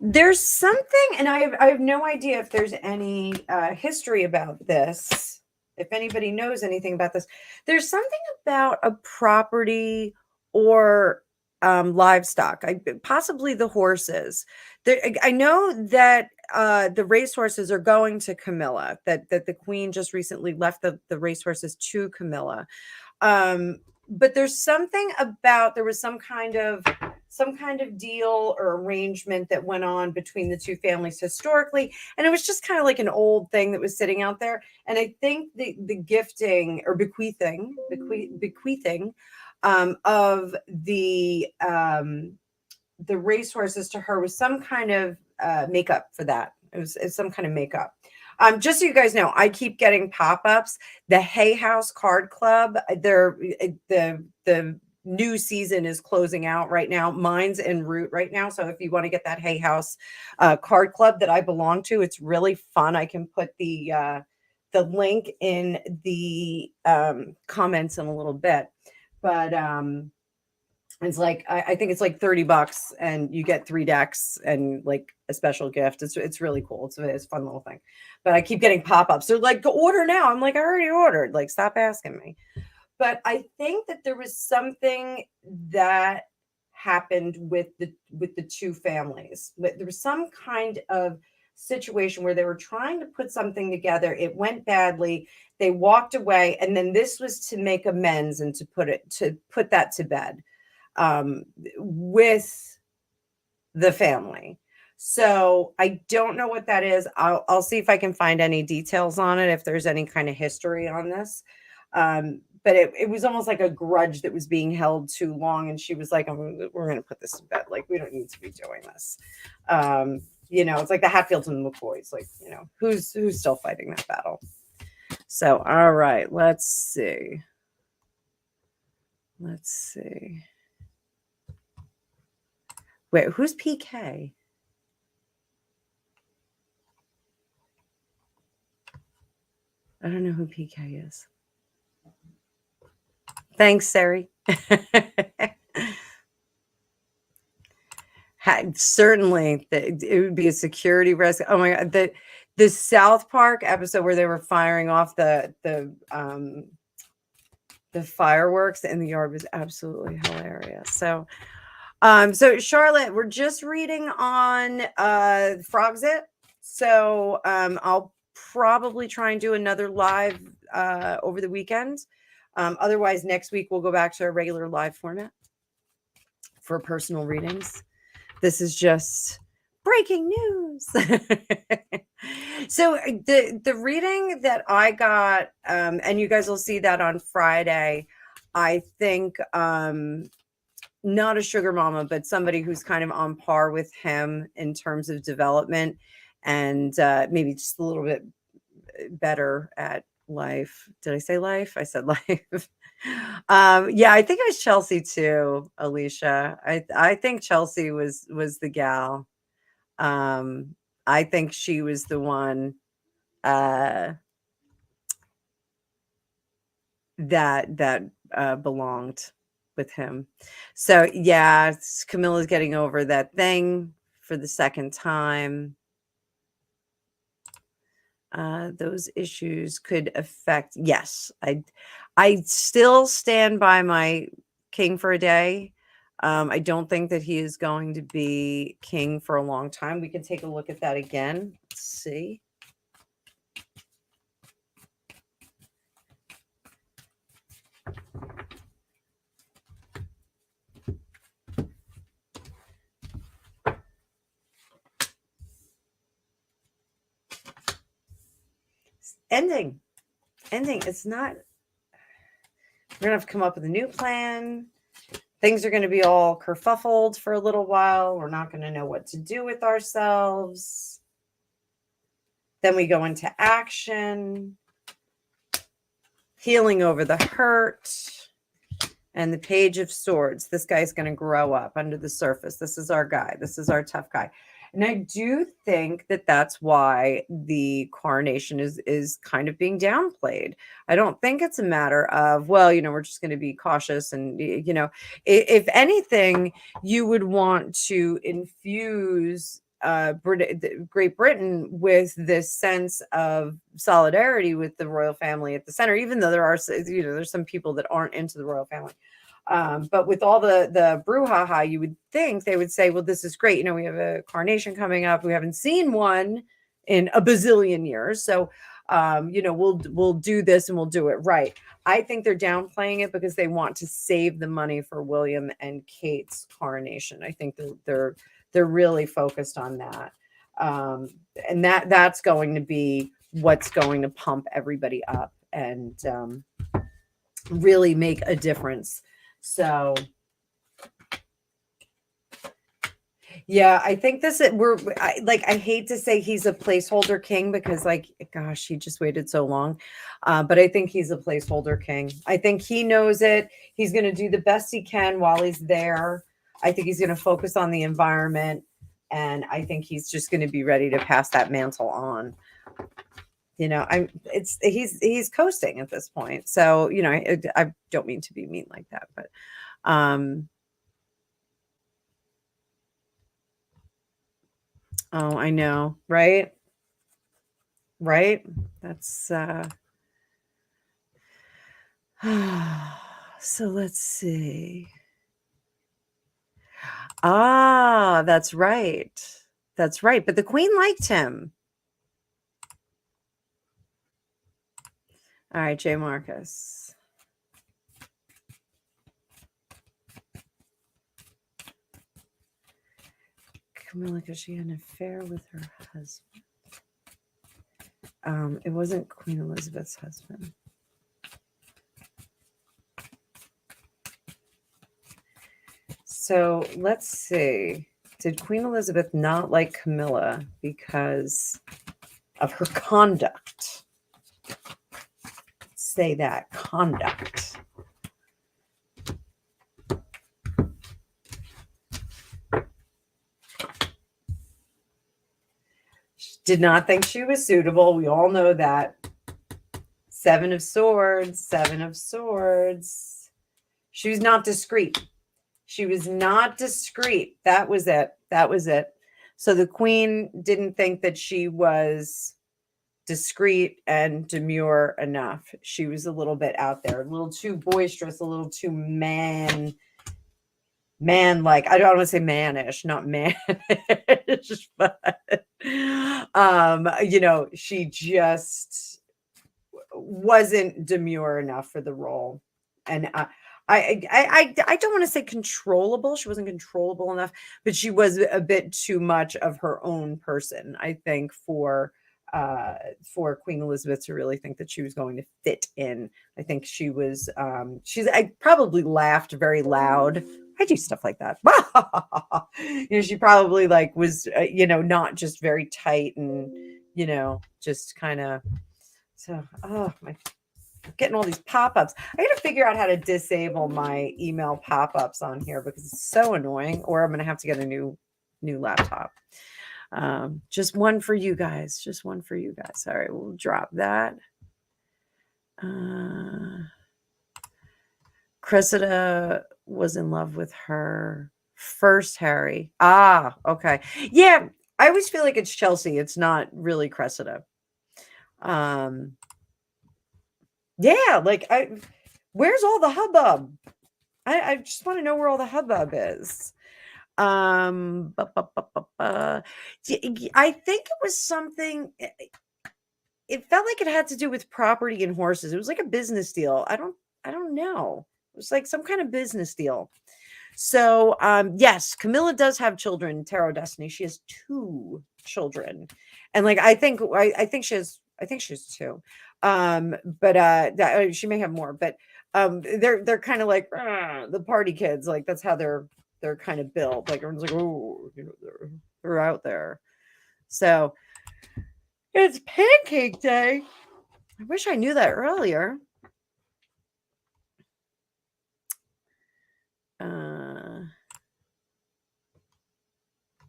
There's something, and I have no idea if there's any history about this. If anybody knows anything about this, there's something about a property or livestock, possibly the horses. I know that the racehorses are going to Camilla. That the queen just recently left the racehorses to Camilla. But there's something about, there was some kind of deal or arrangement that went on between the two families historically, and it was just kind of like an old thing that was sitting out there. And I think the gifting or bequeathing of the racehorses to her was some kind of makeup for that. It's some kind of makeup. Just so you guys know, I keep getting pop-ups. The Hay House Card Club, the new season is closing out right now. Mine's en route right now. So if you want to get that Hay House Card Club that I belong to, it's really fun. I can put the link in the comments in a little bit. But it's like, I think it's like $30 and you get 3 decks and like a special gift. It's really cool. It's a fun little thing. But I keep getting pop-ups. They're like, go order now. I'm like, I already ordered. Like, stop asking me. But I think that there was something that happened with the two families. There was some kind of situation where they were trying to put something together. It went badly. They walked away, and then this was to make amends and to put that to bed with the family. So I don't know what that is. I'll see if I can find any details on it, if there's any kind of history on this. But it was almost like a grudge that was being held too long. And she was like, we're going to put this to bed. Like, we don't need to be doing this. It's like the Hatfields and the McCoys. Like, who's still fighting that battle? So, all right, let's see. Wait, who's PK? I don't know who PK is. Thanks, Sari. Certainly, it would be a security risk. Oh my God, the South Park episode where they were firing off the fireworks in the yard was absolutely hilarious. So Charlotte, we're just reading on Frogzit. So I'll probably try and do another live over the weekend. Otherwise, next week we'll go back to our regular live format for personal readings. This is just breaking news. So the reading that I got, and you guys will see that on Friday, I think not a sugar mama, but somebody who's kind of on par with him in terms of development, and maybe just a little bit better at life. Did I say life? I said life. Yeah, I think it was Chelsea too, Alicia. I think Chelsea was the gal. I think she was the one that belonged with him. So yeah, Camilla's getting over that thing for the second time. Those issues could affect. Yes, I still stand by my king for a day. I don't think that he is going to be king for a long time. We can take a look at that again. Let's see. Ending. It's not. We're gonna have to come up with a new plan. Things are going to be all kerfuffled for a little while. We're not going to know what to do with ourselves. Then we go into action, healing over the hurt, and the Page of Swords. This guy's going to grow up under the surface. This is our guy. This is our tough guy. And I do think that that's why the coronation is kind of being downplayed. I don't think it's a matter of, well, we're just going to be cautious. And, if anything, you would want to infuse Great Britain with this sense of solidarity with the royal family at the center, even though there are, there's some people that aren't into the royal family. But with all the brouhaha, you would think they would say, well, this is great. We have a coronation coming up. We haven't seen one in a bazillion years. So, we'll do this and we'll do it right. I think they're downplaying it because they want to save the money for William and Kate's coronation. I think they're really focused on that. And that's going to be what's going to pump everybody up and really make a difference. So, yeah, I think I hate to say he's a placeholder king because, gosh, he just waited so long. But I think he's a placeholder king. I think he knows it. He's going to do the best he can while he's there. I think he's going to focus on the environment. And I think he's just going to be ready to pass that mantle on. He's coasting at this point. So, I don't mean to be mean like that, but, oh, I know. Right. That's, so let's see. That's right. But the queen liked him. All right, J. Marcus. Camilla, because she had an affair with her husband. It wasn't Queen Elizabeth's husband. So let's see. Did Queen Elizabeth not like Camilla because of her conduct? Say that, conduct. She did not think she was suitable. We all know that. Seven of Swords. She was not discreet. That was it. So the queen didn't think that she was discreet and demure enough. She was a little bit out there, a little too boisterous, a little too man-like. I don't want to say mannish, not mannish, but she just wasn't demure enough for the role. And I don't want to say controllable. She wasn't controllable enough, but she was a bit too much of her own person, I think, for Queen Elizabeth to really think that she was going to fit in. I think she was I probably laughed very loud I do stuff like that. She probably like was, not just very tight and, just kind of, so, oh my, getting all these pop-ups. I got to figure out how to disable my email pop-ups on here because it's so annoying, or I'm going to have to get a new laptop. Just one for you guys. Just one for you guys. All right, we'll drop that. Cressida was in love with her first Harry. Ah, okay. Yeah, I always feel like it's Chelsea. It's not really Cressida. Yeah, like where's all the hubbub? I just want to know where all the hubbub is. I think it was something. It felt like it had to do with property and horses. It was like a business deal. I don't know. It was like some kind of business deal. So, yes, Camilla does have children. Tarot Destiny. She has 2 children, and like I think she has 2. But she may have more. But they're kind of like the party kids. Like that's how they're kind of built. Like everyone's like, oh, they're out there. So it's Pancake Day. I wish I knew that earlier.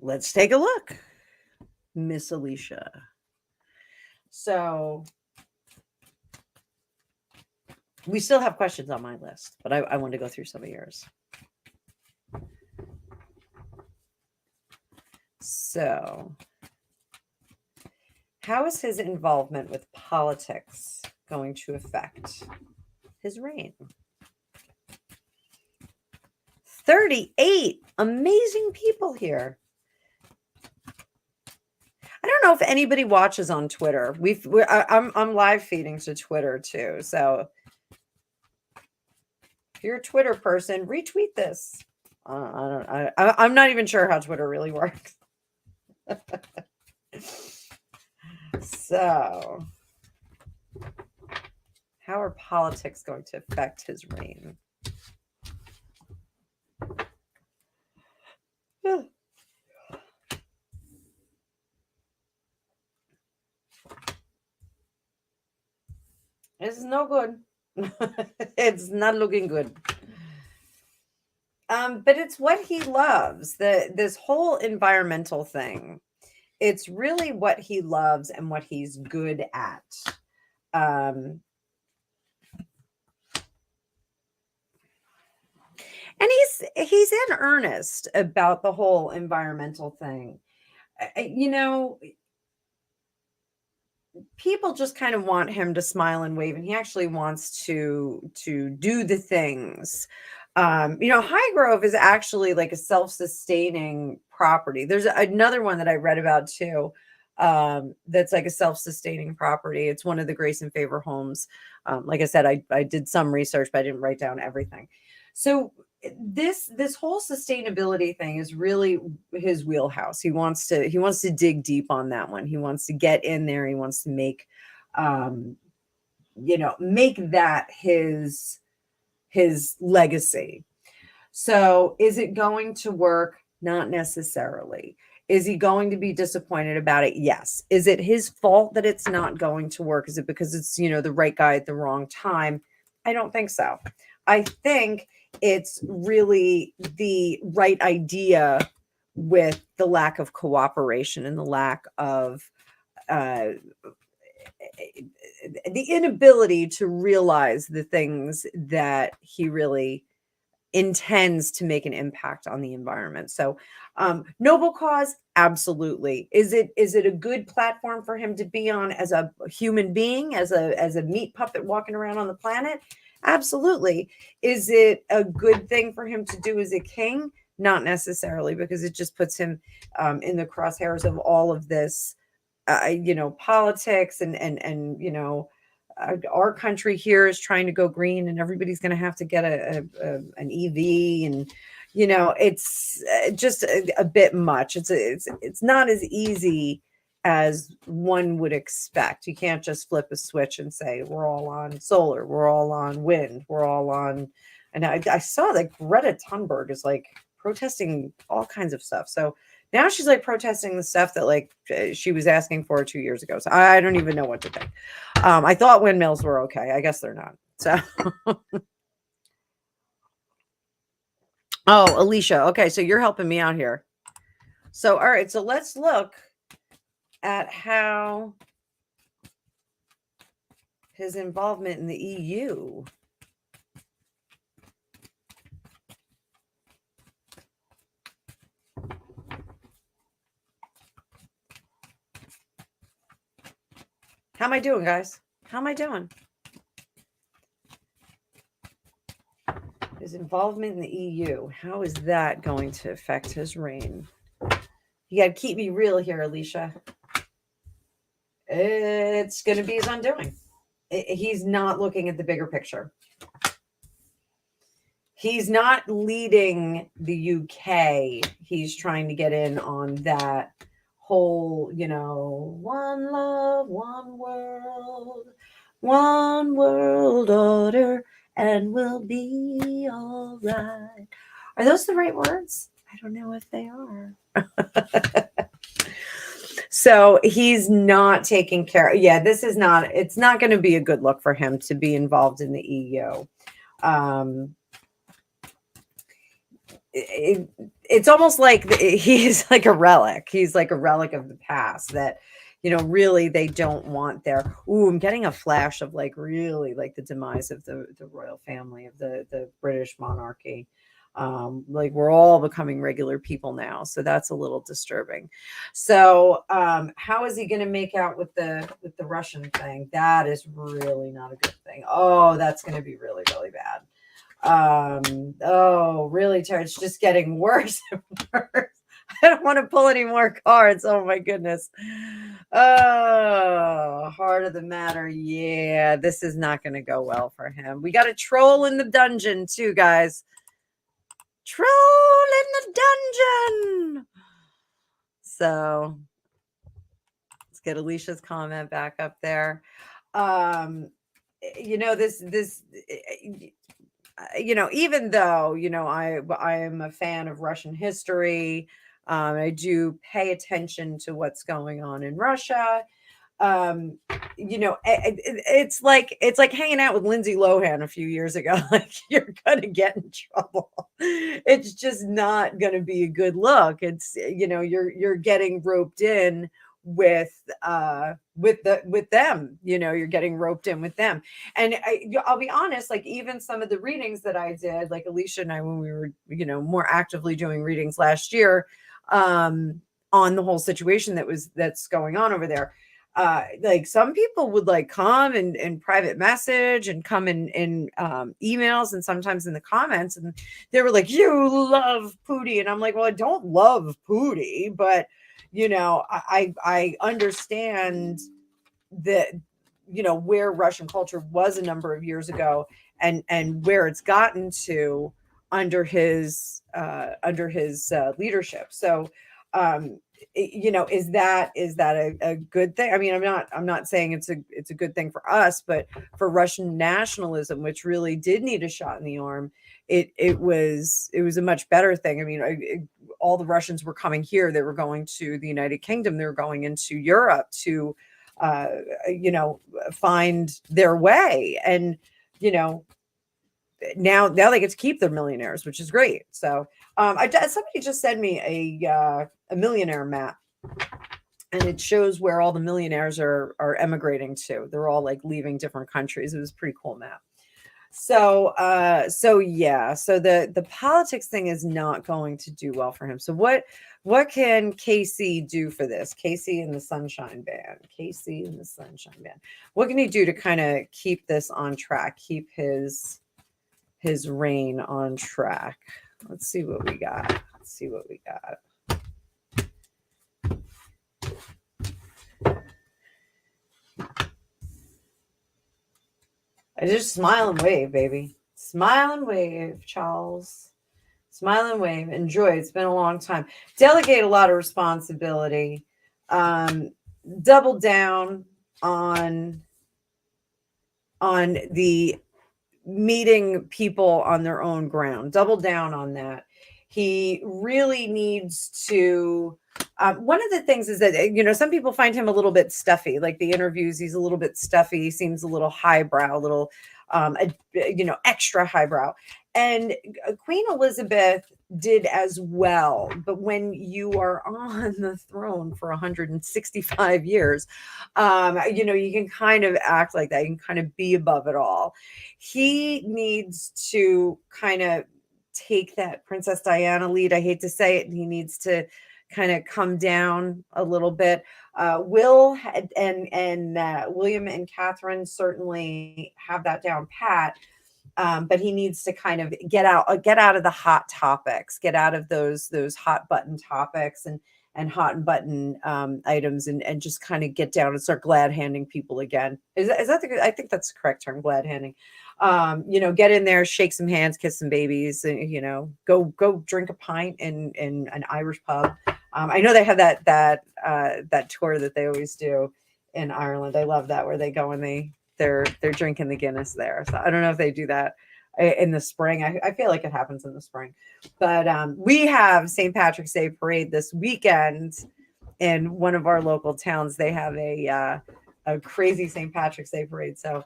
Let's take a look, Miss Alicia. So we still have questions on my list, but I want to go through some of yours. So, how is his involvement with politics going to affect his reign? 38 amazing people here. I don't know if anybody watches on Twitter. I'm live feeding to Twitter too. So if you're a Twitter person, retweet this. I'm not even sure how Twitter really works. So, how are politics going to affect his reign? It's no good. It's not looking good. But it's what he loves. This whole environmental thing. It's really what he loves and what he's good at. And he's in earnest about the whole environmental thing. People just kind of want him to smile and wave, and he actually wants to do the things. Highgrove is actually like a self-sustaining property. There's another one that I read about too, that's like a self-sustaining property. It's one of the Grace and Favor homes. Like I said, I did some research, but I didn't write down everything. So this whole sustainability thing is really his wheelhouse. He wants to dig deep on that one. He wants to get in there. He wants to make that his legacy. So is it going to work? Not necessarily. Is he going to be disappointed about it? Yes. Is it his fault that it's not going to work? Is it because it's, the right guy at the wrong time? I don't think so. I think it's really the right idea with the lack of cooperation and the lack of the inability to realize the things that he really intends to make an impact on the environment. So noble cause, absolutely. Is it a good platform for him to be on as a human being, as a meat puppet walking around on the planet? Absolutely. Is it a good thing for him to do as a king? Not necessarily, because it just puts him in the crosshairs of all of this, politics and our country here is trying to go green, and everybody's going to have to get an EV, and it's just a bit much. It's not as easy as one would expect. You can't just flip a switch and say we're all on solar, we're all on wind, we're all on And I saw that Greta Thunberg is like protesting all kinds of stuff. So now she's like protesting the stuff that like she was asking for 2 years ago. So I don't even know what to think. I thought windmills were okay. I guess they're not. So, oh, Alicia. Okay, so you're helping me out here. So, all right. So let's look at how his involvement in the EU. How am I doing, guys? How am I doing? His involvement in the EU. How is that going to affect his reign? You got to keep me real here, Alicia. It's going to be his undoing. He's not looking at the bigger picture. He's not leading the UK. He's trying to get in on that whole, one love, one world order, and we'll be all right. Are those the right words? I don't know if they are. So he's not taking care. Yeah, it's not going to be a good look for him to be involved in the EU. It's almost like he's like a relic. He's like a relic of the past that, really they don't want there. Ooh, I'm getting a flash of like really like the demise of the royal family of the British monarchy. Like we're all becoming regular people now. So that's a little disturbing. So how is he going to make out with the Russian thing? That is really not a good thing. Oh, that's going to be really, really bad. Oh, really, Terry, it's just getting worse and worse. I don't want to pull any more cards. Oh my goodness. Oh, heart of the matter. Yeah, this is not going to go well for him. We got a troll in the dungeon too, guys. Troll in the dungeon. So let's get Alicia's comment back up there. Even though, I am a fan of Russian history, I do pay attention to what's going on in Russia. It's like hanging out with Lindsay Lohan a few years ago. Like you're gonna get in trouble. It's just not gonna be a good look. It's you're getting roped in with them. You're getting roped in with them. And I'll be honest, like even some of the readings that I did, like Alicia and I, when we were more actively doing readings last year, on the whole situation that's going on over there. Like some people would like come in private message and come in emails and sometimes in the comments, and they were like, you love Pootie. And I'm like, well, I don't love Pootie, but I understand that, where Russian culture was a number of years ago and where it's gotten to under his leadership. So, is that a good thing? I mean, I'm not saying it's a good thing for us, but for Russian nationalism, which really did need a shot in the arm, it was a much better thing. I mean, all the Russians were coming here. They were going to the United Kingdom. They were going into Europe to, find their way. And, now they get to keep their millionaires, which is great. So somebody just sent me a millionaire map, and it shows where all the millionaires are emigrating to. They're all like leaving different countries. It was a pretty cool map. So yeah. So the politics thing is not going to do well for him. So what can Casey do for this? Casey and the Sunshine Band. Casey and the Sunshine Band. What can he do to kind of keep this on track? Keep his reign on track. Let's see what we got. I just smile and wave, baby. Smile and wave, Charles. Smile and wave. Enjoy. It's been a long time. Delegate a lot of responsibility. Double down on the meeting people on their own ground. Double down on that. He really needs to. One of the things is that, some people find him a little bit stuffy. Like the interviews, he's a little bit stuffy. Seems a little highbrow, a little, extra highbrow. And Queen Elizabeth did as well. But when you are on the throne for 165 years, you can kind of act like that. You can kind of be above it all. He needs to kind of take that Princess Diana lead. I hate to say it. He needs to kind of come down a little bit. Will and William and Catherine certainly have that down pat. But he needs to kind of get out of the hot topics, get out of those hot button topics and hot button items, and just kind of get down and start glad handing people again. Is that I think that's the correct term, glad handing. Get in there, shake some hands, kiss some babies, go drink a pint in an Irish pub. I know they have that tour that they always do in Ireland. I love that, where they go and they're drinking the Guinness there. So I don't know if they do that in the spring. I feel like it happens in the spring. But we have St. Patrick's Day parade this weekend in one of our local towns. They have a crazy St. Patrick's Day parade. So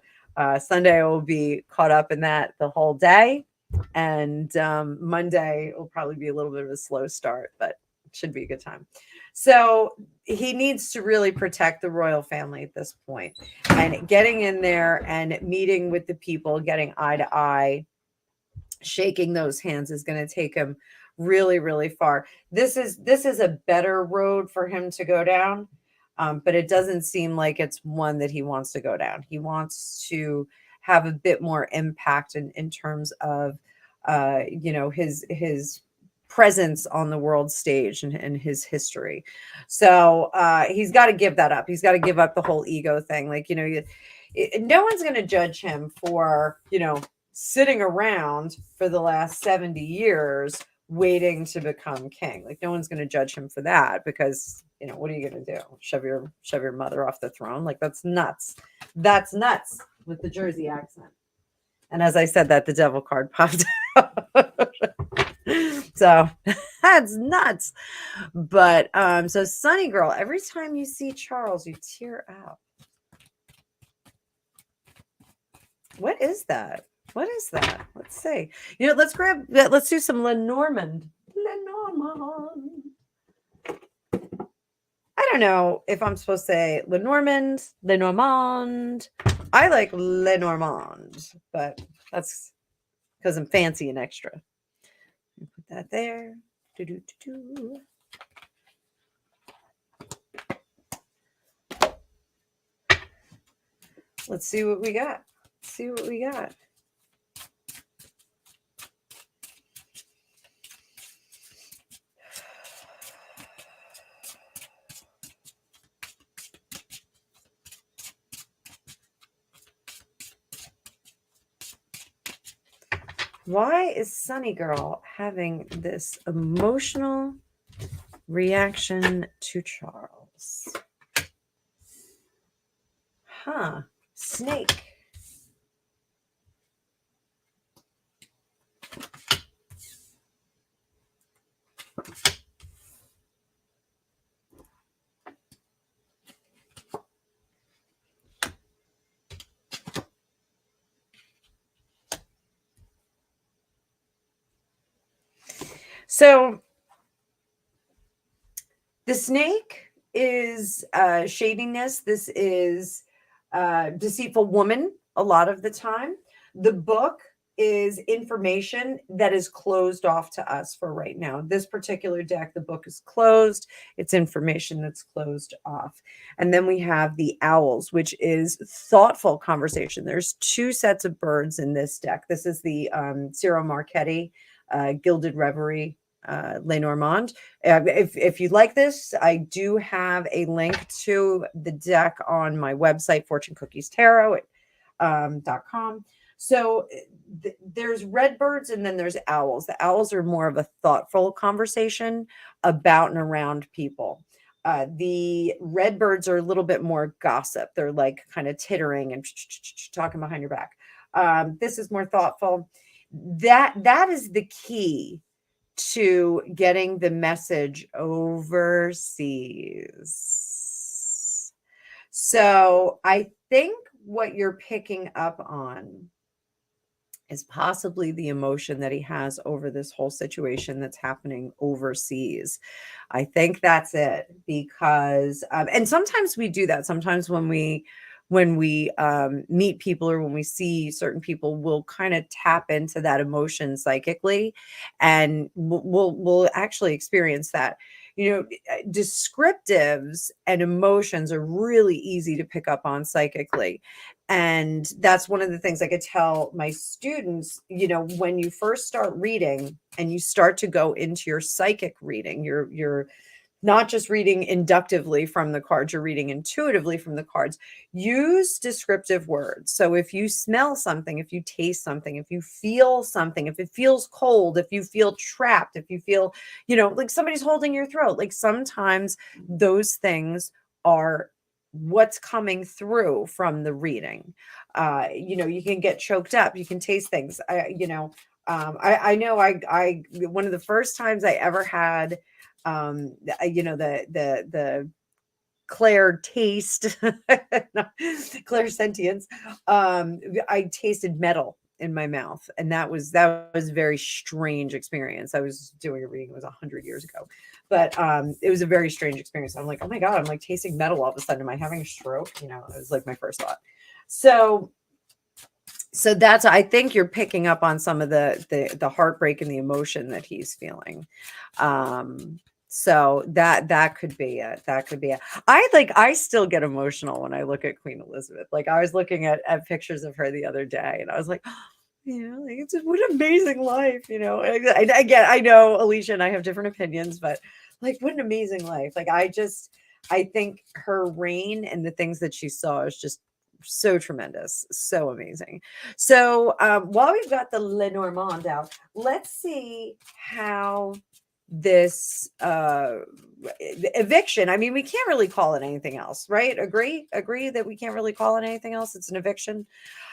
Sunday I will be caught up in that the whole day. And Monday will probably be a little bit of a slow start, but it should be a good time. So he needs to really protect the royal family at this point, and getting in there and meeting with the people, getting eye to eye, shaking those hands is going to take him really, really far. This is a better road for him to go down, but it doesn't seem like it's one that he wants to go down. He wants to have a bit more impact in terms of, his presence on the world stage and his history. So he's got to give that up. He's got to give up the whole ego thing. Like, no one's going to judge him for, sitting around for the last 70 years waiting to become king. Like, no one's going to judge him for that, because, what are you going to do? Shove your mother off the throne? Like, that's nuts. That's nuts, with the Jersey accent. And as I said that, the devil card popped out. So that's nuts. But so Sunny Girl, every time you see Charles, you tear out. What is that? What is that? Let's see. Let's do some Lenormand. Lenormand. I don't know if I'm supposed to say Lenormand, Lenormand. I like Lenormand, but that's because I'm fancy and extra. Put that there. Do-do-do-do. Let's see what we got. Why is Sunny Girl having this emotional reaction to Charles? Snake. So the snake is shadiness. This is deceitful woman a lot of the time. The book is information that is closed off to us for right now. This particular deck, the book is closed. It's information that's closed off. And then we have the owls, which is thoughtful conversation. There's two sets of birds in this deck. This is the Ciro Marchetti Gilded Reverie Lenormand. If you like this, I do have a link to the deck on my website, fortunecookiestarot.com. So there's red birds and then there's owls. The owls are more of a thoughtful conversation about and around people. The red birds are a little bit more gossip. They're like kind of tittering and talking behind your back. This is more thoughtful. That is the key to getting the message overseas. So I think what you're picking up on is possibly the emotion that he has over this whole situation that's happening overseas. I think that's it, because and sometimes we do that. Sometimes when we meet people, or when we see certain people, we'll kind of tap into that emotion psychically, and we'll actually experience that. Descriptives and emotions are really easy to pick up on psychically. And that's one of the things I could tell my students, when you first start reading and you start to go into your psychic reading, you're not just reading inductively from the cards, you're reading intuitively from the cards. Use descriptive words. So if you smell something, if you taste something, if you feel something, if it feels cold, if you feel trapped, if you feel, like somebody's holding your throat, like sometimes those things are what's coming through from the reading. You can get choked up, you can taste things. I know I one of the first times I ever had the Claire taste, Claire sentience. I tasted metal in my mouth, and that was a very strange experience. I was doing a reading, it was 100 years ago, but it was a very strange experience. I'm like, oh my God, I'm like tasting metal all of a sudden. Am I having a stroke? It was like my first thought. So that's, I think you're picking up on some of the heartbreak and the emotion that he's feeling. So that could be it. That could be it. I still get emotional when I look at Queen Elizabeth. Like, I was looking at pictures of her the other day, and I was like, like, what an amazing life, And again, I know Alicia and I have different opinions, but like, what an amazing life. Like, I think her reign and the things that she saw is just so tremendous, so amazing. So while we've got the Lenormand out, let's see how this eviction, I mean, we can't really call it anything else, right? Agree that we can't really call it anything else. It's an eviction.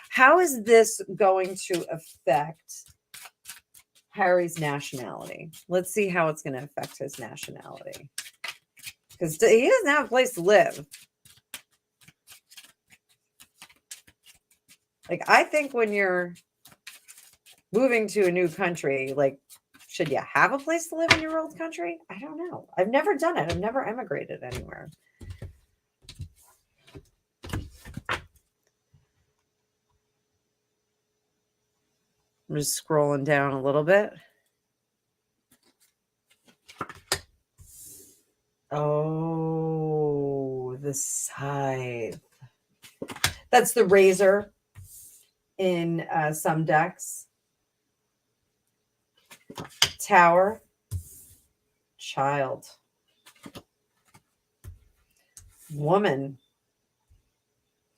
How is this going to affect Harry's nationality? Let's see how it's going to affect his nationality, because he doesn't have a place to live. Like, I think when you're moving to a new country, like, should you have a place to live in your old country? I don't know. I've never done it. I've never emigrated anywhere. I'm just scrolling down a little bit. Oh, the scythe. That's the razor in some decks. Tower. Child. Woman.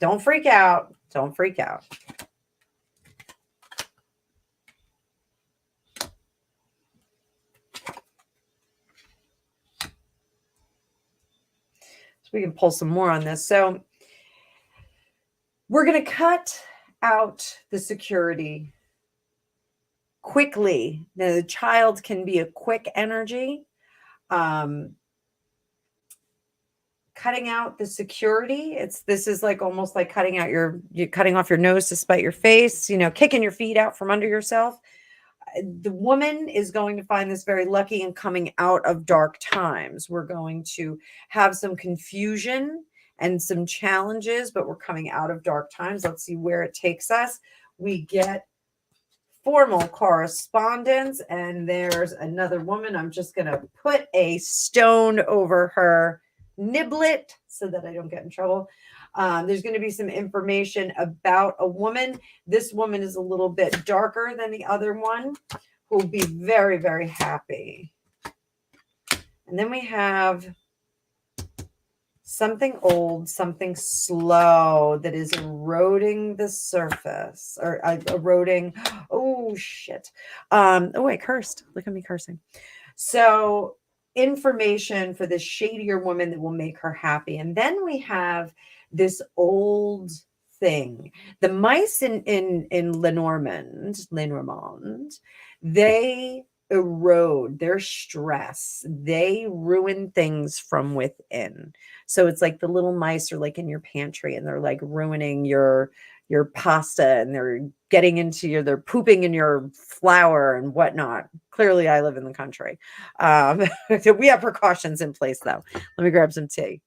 Don't freak out. Don't freak out. So we can pull some more on this. So we're going to cut out the security quickly. Now, the child can be a quick energy. Cutting out the security. This is like almost like cutting off your nose to spite your face, kicking your feet out from under yourself. The woman is going to find this very lucky in coming out of dark times. We're going to have some confusion and some challenges, but we're coming out of dark times. Let's see where it takes us. We get formal correspondence, and there's another woman. I'm just going to put a stone over her niblet so that I don't get in trouble. There's going to be some information about a woman. This woman is a little bit darker than the other one, who will be very, very happy. And then we have something old, something slow that is eroding the surface, or eroding. Oh, shit. I cursed. Look at me cursing. So information for this shadier woman that will make her happy. And then we have this old thing. The mice in Lenormand, they erode their stress. They ruin things from within. So it's like the little mice are like in your pantry and they're like ruining your pasta, and they're getting into they're pooping in your flour and whatnot. Clearly I live in the country. We have precautions in place though. Let me grab some tea.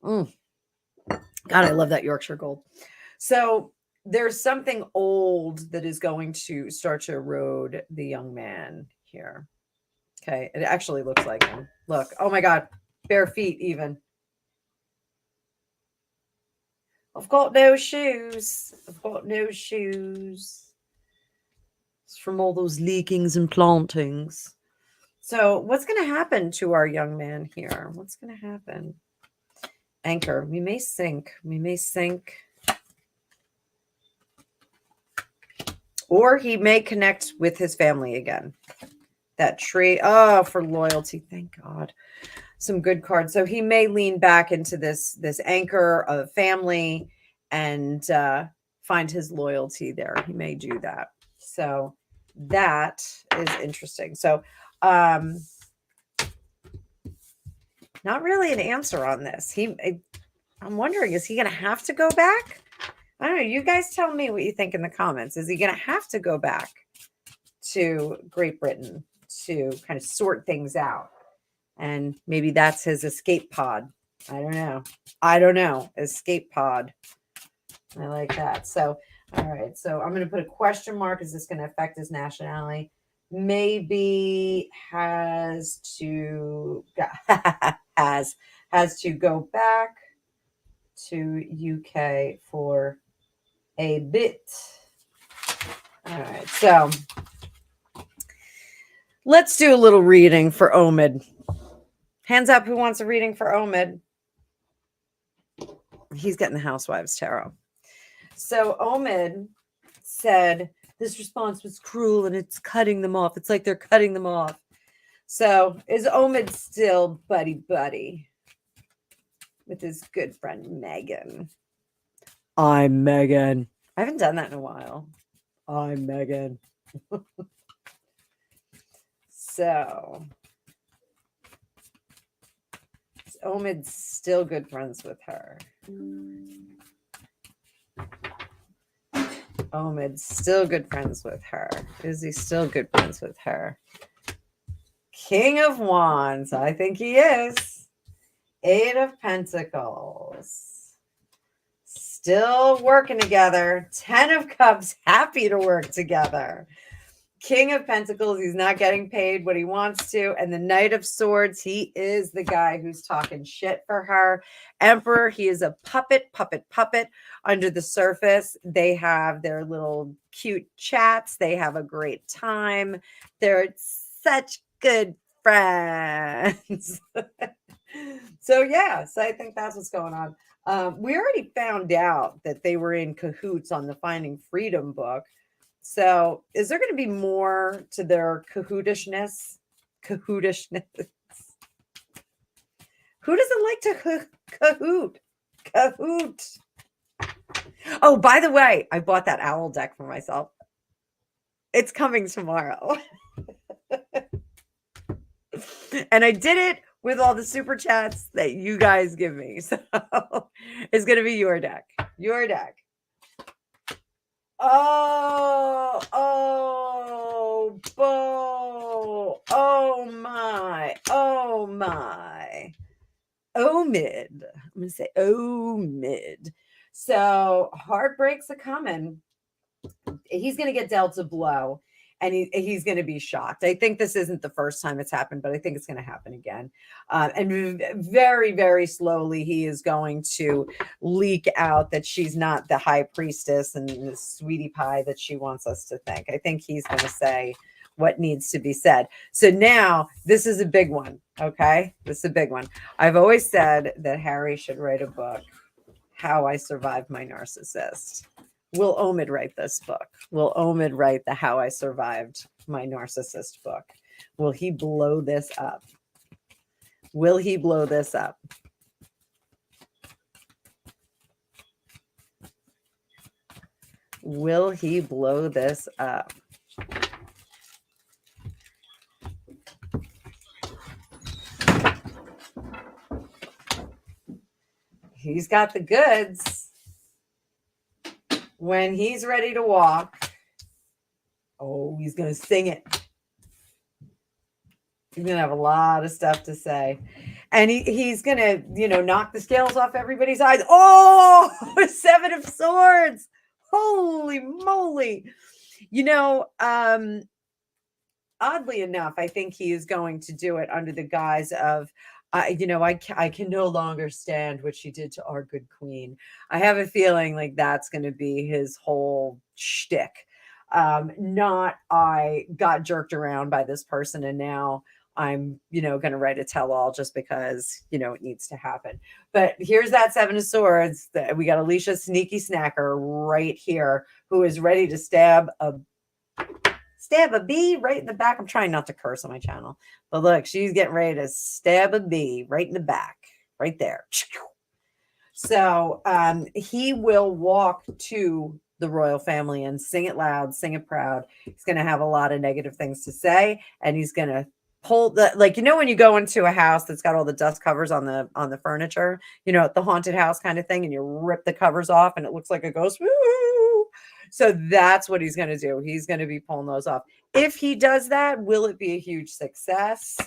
God, I love that Yorkshire Gold. So there's something old that is going to start to erode the young man here. Okay. It actually looks like him. Look. Oh my God. Bare feet even. I've got no shoes. I've got no shoes. It's from all those leakings and plantings. So what's going to happen to our young man here? What's going to happen? Anchor. We may sink. We may sink. Or he may connect with his family again. That tree. Oh, for loyalty. Thank God. Some good cards. So he may lean back into this anchor of family and find his loyalty there. He may do that. So that is interesting. So not really an answer on this. I'm wondering, is he going to have to go back? I don't know. You guys tell me what you think in the comments. Is he going to have to go back to Great Britain to kind of sort things out? And maybe that's his escape pod. I don't know. Escape pod. I like that. So, all right. So I'm going to put a question mark. Is this going to affect his nationality? Maybe has to go back to UK for a bit. All right. So let's do a little reading for Omid. Hands up, who wants a reading for Omid? He's getting the Housewives Tarot. So Omid said, this response was cruel and it's cutting them off. It's like they're cutting them off. So is Omid still buddy with his good friend Megan? I'm Megan. I haven't done that in a while. I'm Megan. So Omid's still good friends with her. Omid's still good friends with her. Is he still good friends with her? King of Wands. I think he is. Eight of Pentacles. Still working together. 10 of Cups. Happy to work together. King of Pentacles, he's not getting paid what he wants to. And the Knight of Swords, he is the guy who's talking shit for her. Emperor, he is a puppet under the surface. They have their little cute chats. They have a great time. They're such good friends. So I think that's what's going on. We already found out that they were in cahoots on the Finding Freedom book. So is there going to be more to their cahootishness? Who doesn't like to cahoot? Oh, by the way, I bought that owl deck for myself. It's coming tomorrow. And I did it with all the super chats that you guys give me. So it's going to be your deck. Bo. Oh my. Omid. I'm going to say Omid. So heartbreaks are coming. He's going to get dealt a blow. And he's going to be shocked. I think this isn't the first time it's happened, but I think it's going to happen again. And very, very slowly, he is going to leak out that she's not the high priestess and the sweetie pie that she wants us to think. I think he's going to say what needs to be said. So now this is a big one. Okay. This is a big one. I've always said that Harry should write a book, How I Survived My Narcissist. Will Omid write this book? Will Omid write the How I Survived My Narcissist book? Will he blow this up? Will he blow this up? He's got the goods. When he's ready to walk, oh, he's going to sing it. He's going to have a lot of stuff to say. And he's going to, knock the scales off everybody's eyes. Oh, 7 of Swords. Holy moly. Oddly enough, I think he is going to do it under the guise of, I can no longer stand what she did to our good queen. I have a feeling like that's going to be his whole shtick. Not I got jerked around by this person and now I'm, going to write a tell-all just because, it needs to happen. But here's that 7 of Swords. We got Alicia Sneaky Snacker right here who is ready to stab a bee right in the back. I'm trying not to curse on my channel, but look, she's getting ready to stab a bee right in the back, right there. So he will walk to the royal family and sing it loud, sing it proud. He's going to have a lot of negative things to say, and he's going to pull when you go into a house that's got all the dust covers on the furniture, the haunted house kind of thing, and you rip the covers off and it looks like a ghost. Woo! So that's what he's going to do. He's going to be pulling those off. If he does that, will it be a huge success?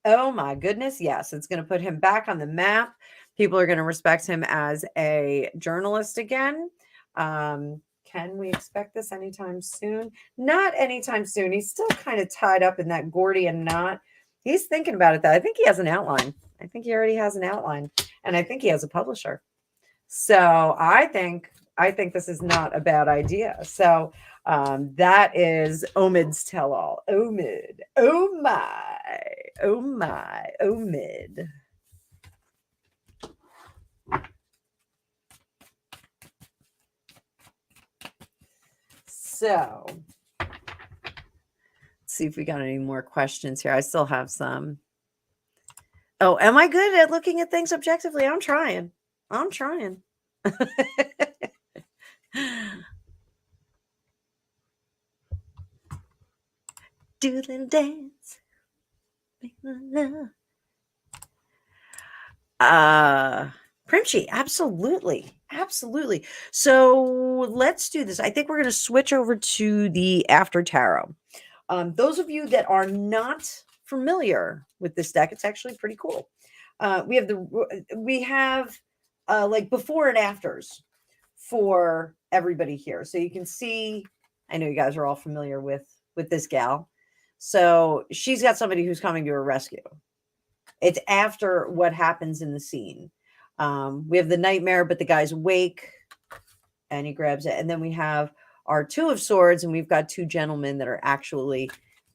Oh my goodness. Yes. It's going to put him back on the map. People are going to respect him as a journalist again. Can we expect this anytime soon? Not anytime soon. He's still kind of tied up in that Gordian knot. He's thinking about it though. I think he has an outline. I think he already has an outline. And I think he has a publisher. So I think this is not a bad idea. So that is Omid's tell-all. Omid. Oh my, Omid. So let's see if we got any more questions here. I still have some. Oh, am I good at looking at things objectively? I'm trying. Do a little dance. Make love. Primchi, absolutely. So let's do this. I think we're going to switch over to the After Tarot. Those of you that are not familiar with this deck, it's actually pretty cool. We have like before and afters for everybody here. So you can see, I know you guys are all familiar with this gal. So she's got somebody who's coming to her rescue. It's after what happens in the scene. We have the nightmare, but the guy's awake and he grabs it. And then we have our 2 of Swords, and we've got 2 gentlemen that are actually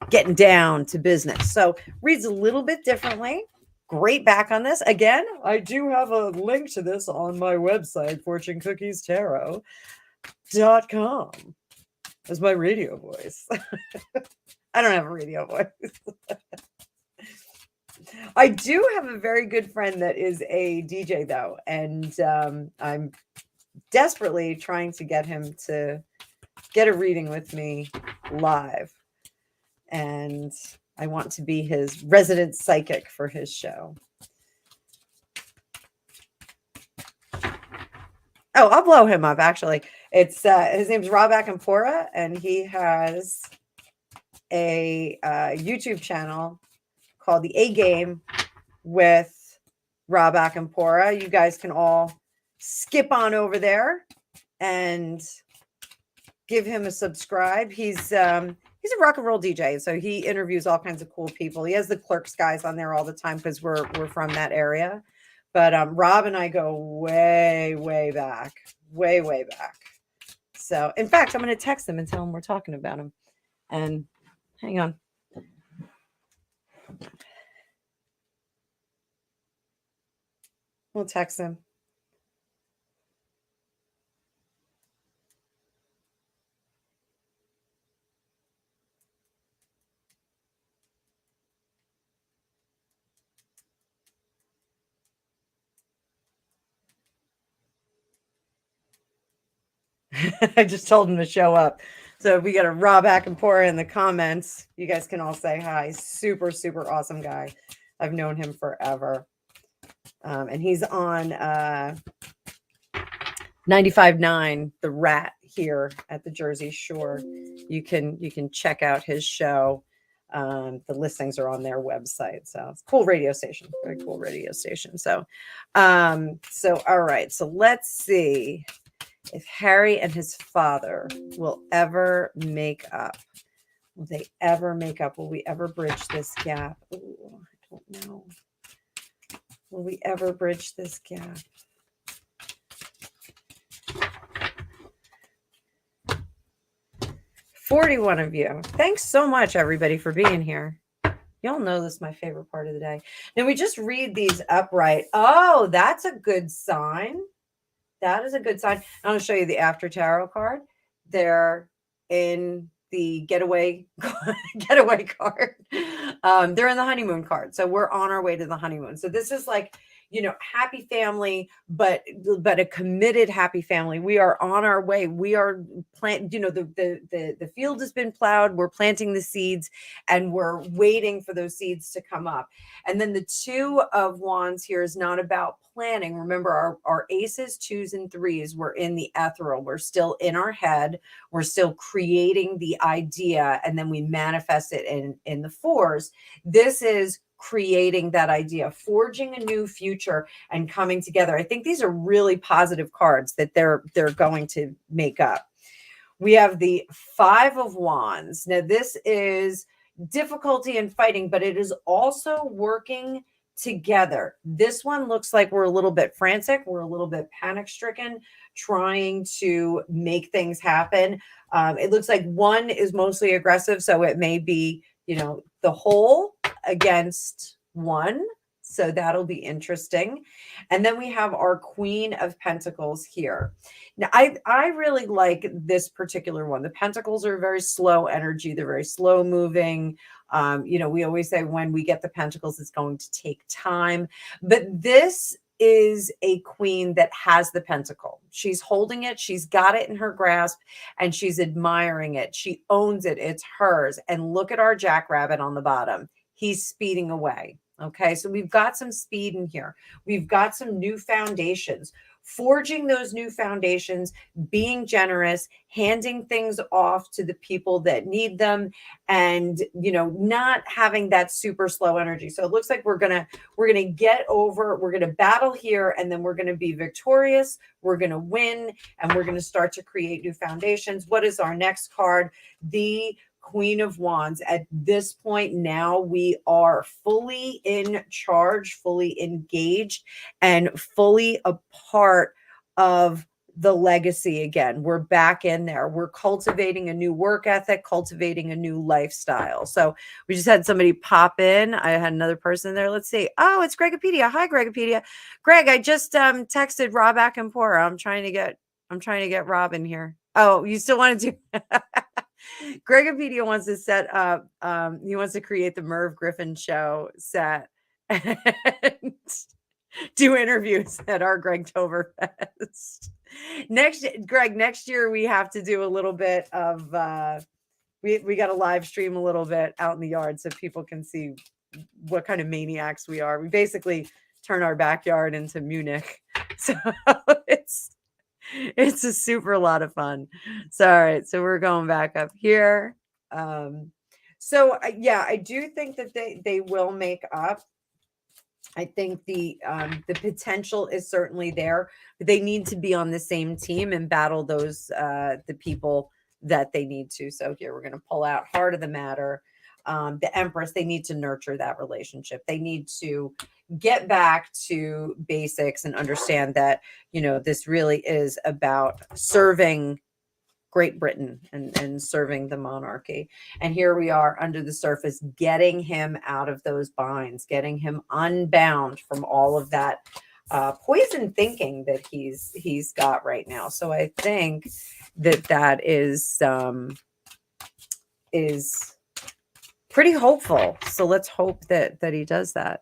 getting down to business. So reads a little bit differently. Great back on this. Again, I do have a link to this on my website, fortunecookiestarot.com. That's my radio voice. I don't have a radio voice. I do have a very good friend that is a DJ, though, and I'm desperately trying to get him to get a reading with me live. And I want to be his resident psychic for his show. Oh, I'll blow him up, actually. It's his name's Rob Akampora, and he has a YouTube channel called The A Game with Rob Akampora. You guys can all skip on over there and give him a subscribe. He's a rock and roll DJ, so he interviews all kinds of cool people. He has the Clerks guys on there all the time because we're from that area. But Rob and I go way back, way back. So, in fact, I'm going to text him and tell him we're talking about him. And hang on. We'll text him. I just told him to show up. So we got a Rob Akinpora in the comments. You guys can all say hi. Super, super awesome guy. I've known him forever. And he's on 95.9 The Rat here at the Jersey Shore. You can check out his show. The listings are on their website. So it's a cool radio station. Very cool radio station. So all right. So let's see if Harry and his father will ever make up. Will they ever make up? Will we ever bridge this gap? Ooh, I don't know. Will we ever bridge this gap? "41 of you. Thanks so much, everybody, for being here. Y'all know this is my favorite part of the day. Now we just read these upright. Oh, that's a good sign. That is a good sign. I'm going to show you the after tarot card. They're in the getaway card. They're in the honeymoon card. So we're on our way to the honeymoon. So this is like, happy family, but a committed happy family. We are on our way. We are the field has been plowed. We're planting the seeds and we're waiting for those seeds to come up. And then the 2 of Wands here is not about planning. Remember, our aces, 2s, and 3s, we're in the ethereal. We're still in our head. We're still creating the idea, and then we manifest it in the 4s. This is creating that idea, forging a new future and coming together. I think these are really positive cards that they're going to make up. We have the 5 of Wands. Now, this is difficulty in fighting, but it is also working together. This one looks like we're a little bit frantic. We're a little bit panic stricken, trying to make things happen. It looks like 1 is mostly aggressive. So it may be, the whole against 1. So that'll be interesting. And then we have our Queen of Pentacles here. Now, I really like this particular one. The Pentacles are very slow energy. They're very slow moving. We always say when we get the Pentacles, it's going to take time. But this is a queen that has the pentacle. She's holding it. She's got it in her grasp and she's admiring it. She owns it. It's hers. And look at our jackrabbit on the bottom. He's speeding away. Okay, so we've got some speed in here. We've got some new foundations. Forging those new foundations, being generous, handing things off to the people that need them, and not having that super slow energy. So it looks like we're gonna get over, we're gonna battle here, and then we're gonna be victorious, we're gonna win, and we're gonna start to create new foundations. What is our next card? The Queen of Wands. At this point now, we are fully in charge, fully engaged, and fully a part of the legacy again. We're back in there. We're cultivating a new work ethic, cultivating a new lifestyle. So we just had somebody pop in. I had another person there. Let's see. Oh, it's Gregopedia. Hi, Gregopedia. Greg, I just texted Rob Akinpora. I'm trying to get Rob in here. Oh, you still want to do Gregopedia wants to set up, he wants to create the Merv Griffin show set and do interviews at our Gregtoberfest. Next year we have to do a little bit of, we got to live stream a little bit out in the yard so people can see what kind of maniacs we are. We basically turn our backyard into Munich. So it's a super lot of fun. So, all right. So we're going back up here. Yeah, I do think that they will make up. I think the potential is certainly there, but they need to be on the same team and battle those, the people that they need to. So here we're going to pull out Heart of the Matter. The Empress, they need to nurture that relationship. They need to get back to basics and understand that, this really is about serving Great Britain and serving the monarchy. And here we are under the surface, getting him out of those binds, getting him unbound from all of that poison thinking that he's got right now. So I think that is pretty hopeful. So let's hope that he does that.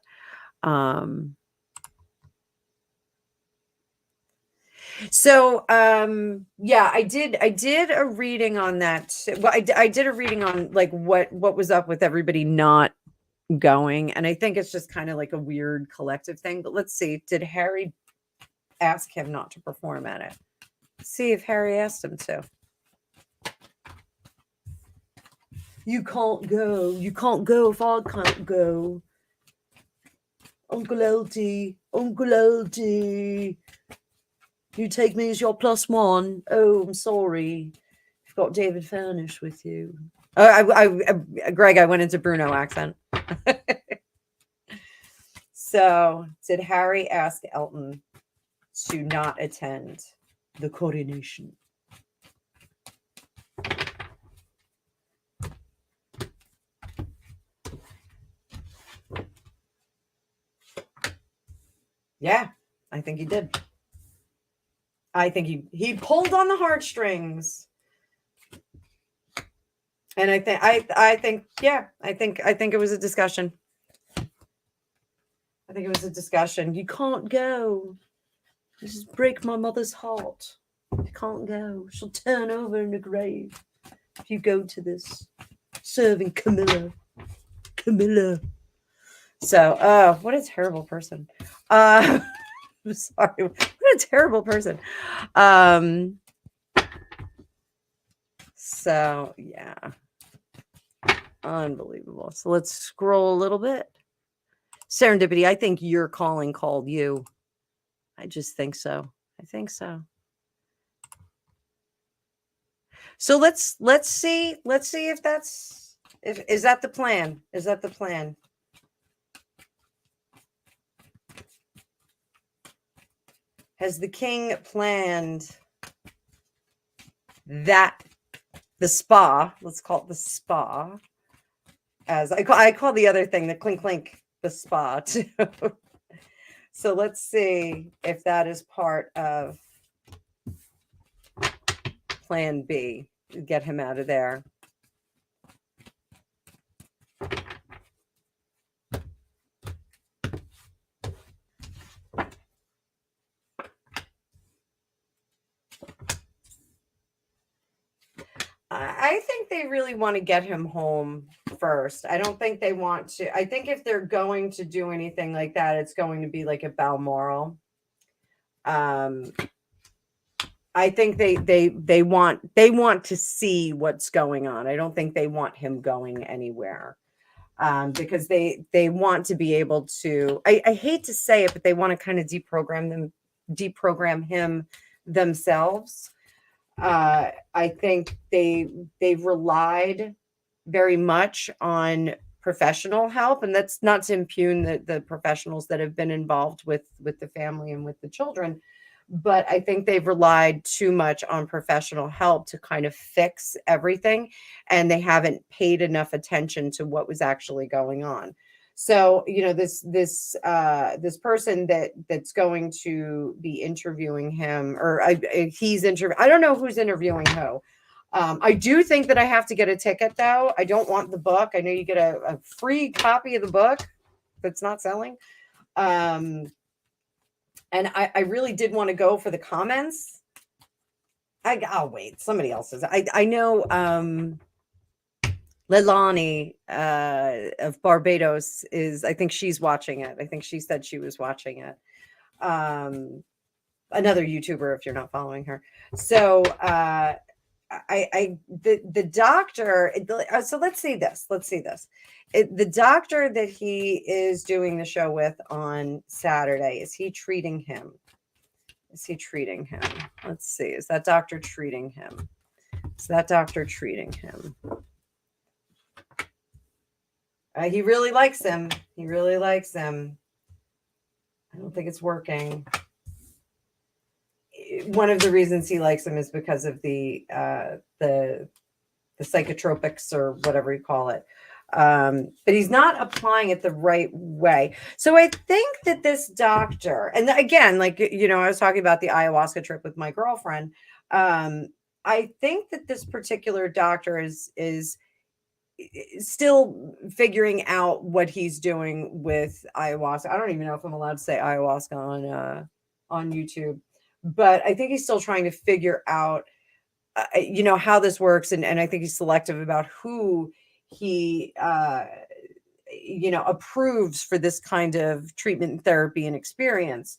So, yeah, I did a reading on that. Well, I did a reading on like what was up with everybody not going, and I think it's just kind of like a weird collective thing. But let's see, did Harry ask him not to perform at it? Let's see if Harry asked him to. You can't go. You can't go if I can't go. Uncle Elty, Uncle Elty. You take me as your +1. Oh, I'm sorry. You've got David Furnish with you. Greg, I went into Bruno accent. So, did Harry ask Elton to not attend the coronation? Yeah, I think he did. I think he pulled on the heartstrings. And I think I think it was a discussion. I think it was a discussion. You can't go. This is break my mother's heart. You can't go. She'll turn over in the grave if you go to this serving Camilla. Camilla. So, what a terrible person. I'm sorry. What a terrible person. So yeah. Unbelievable. So let's scroll a little bit. Serendipity. I think your calling called you. I just think so. I think so. So let's see if that's is that the plan? Is that the plan? Has the king planned that the spa, let's call it the spa, as I call the other thing, the clink clink, the spa too. So let's see if that is part of plan B. Get him out of there. I think they really want to get him home first. I don't think they want to. I think if they're going to do anything like that, it's going to be like a Balmoral. I think they want to see what's going on. I don't think they want him going anywhere. Because they want to be able to. I hate to say it, but they want to kind of deprogram him themselves. I think they've relied very much on professional help, and that's not to impugn the professionals that have been involved with the family and with the children, but I think they've relied too much on professional help to kind of fix everything, and they haven't paid enough attention to what was actually going on. So, this person that's going to be interviewing him, or he's interviewing. I don't know who's interviewing who. I do think that I have to get a ticket, though. I don't want the book. I know you get a free copy of the book that's not selling. And I really did want to go for the comments. I'll wait. Somebody else is. I know. Leilani of Barbados is, I think she's watching it. I think she said she was watching it. Another YouTuber, if you're not following her. So the doctor. So let's see this. The doctor that he is doing the show with on Saturday, is he treating him? Let's see. Is that doctor treating him? He really likes him. I don't think it's working. One of the reasons he likes him is because of the psychotropics, or whatever you call it. But he's not applying it the right way. So I think that this doctor, and again, I was talking about the ayahuasca trip with my girlfriend. I think that this particular doctor is still figuring out what he's doing with ayahuasca. I don't even know if I'm allowed to say ayahuasca on YouTube, but I think he's still trying to figure out, how this works. And I think he's selective about who he, approves for this kind of treatment and therapy and experience.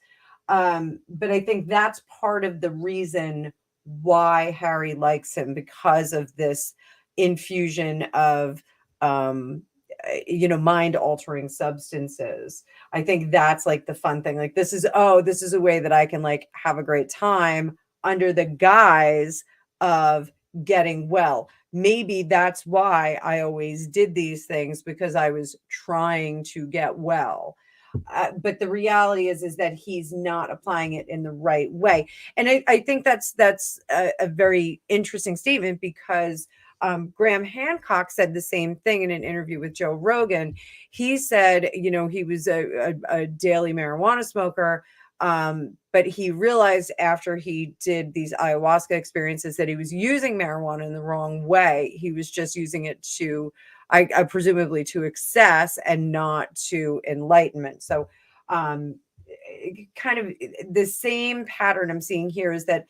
But I think that's part of the reason why Harry likes him, because of this infusion of, mind altering substances. I think that's like the fun thing. Like, this is a way that I can like have a great time under the guise of getting well. Maybe that's why I always did these things, because I was trying to get well. But the reality is that he's not applying it in the right way. And I think that's a very interesting statement, because Graham Hancock said the same thing in an interview with Joe Rogan. He said, he was a daily marijuana smoker, but he realized after he did these ayahuasca experiences that he was using marijuana in the wrong way. He was just using it to, I presumably, to excess and not to enlightenment. So kind of the same pattern I'm seeing here is that,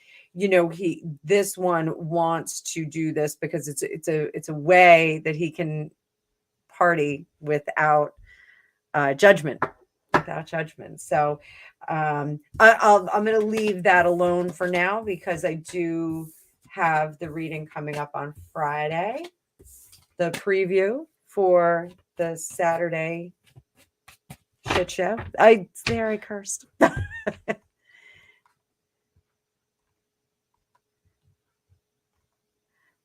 this one wants to do this because it's a way that he can party without judgment. So I'm going to leave that alone for now, because I do have the reading coming up on Friday, the preview for the Saturday shit show. I cursed.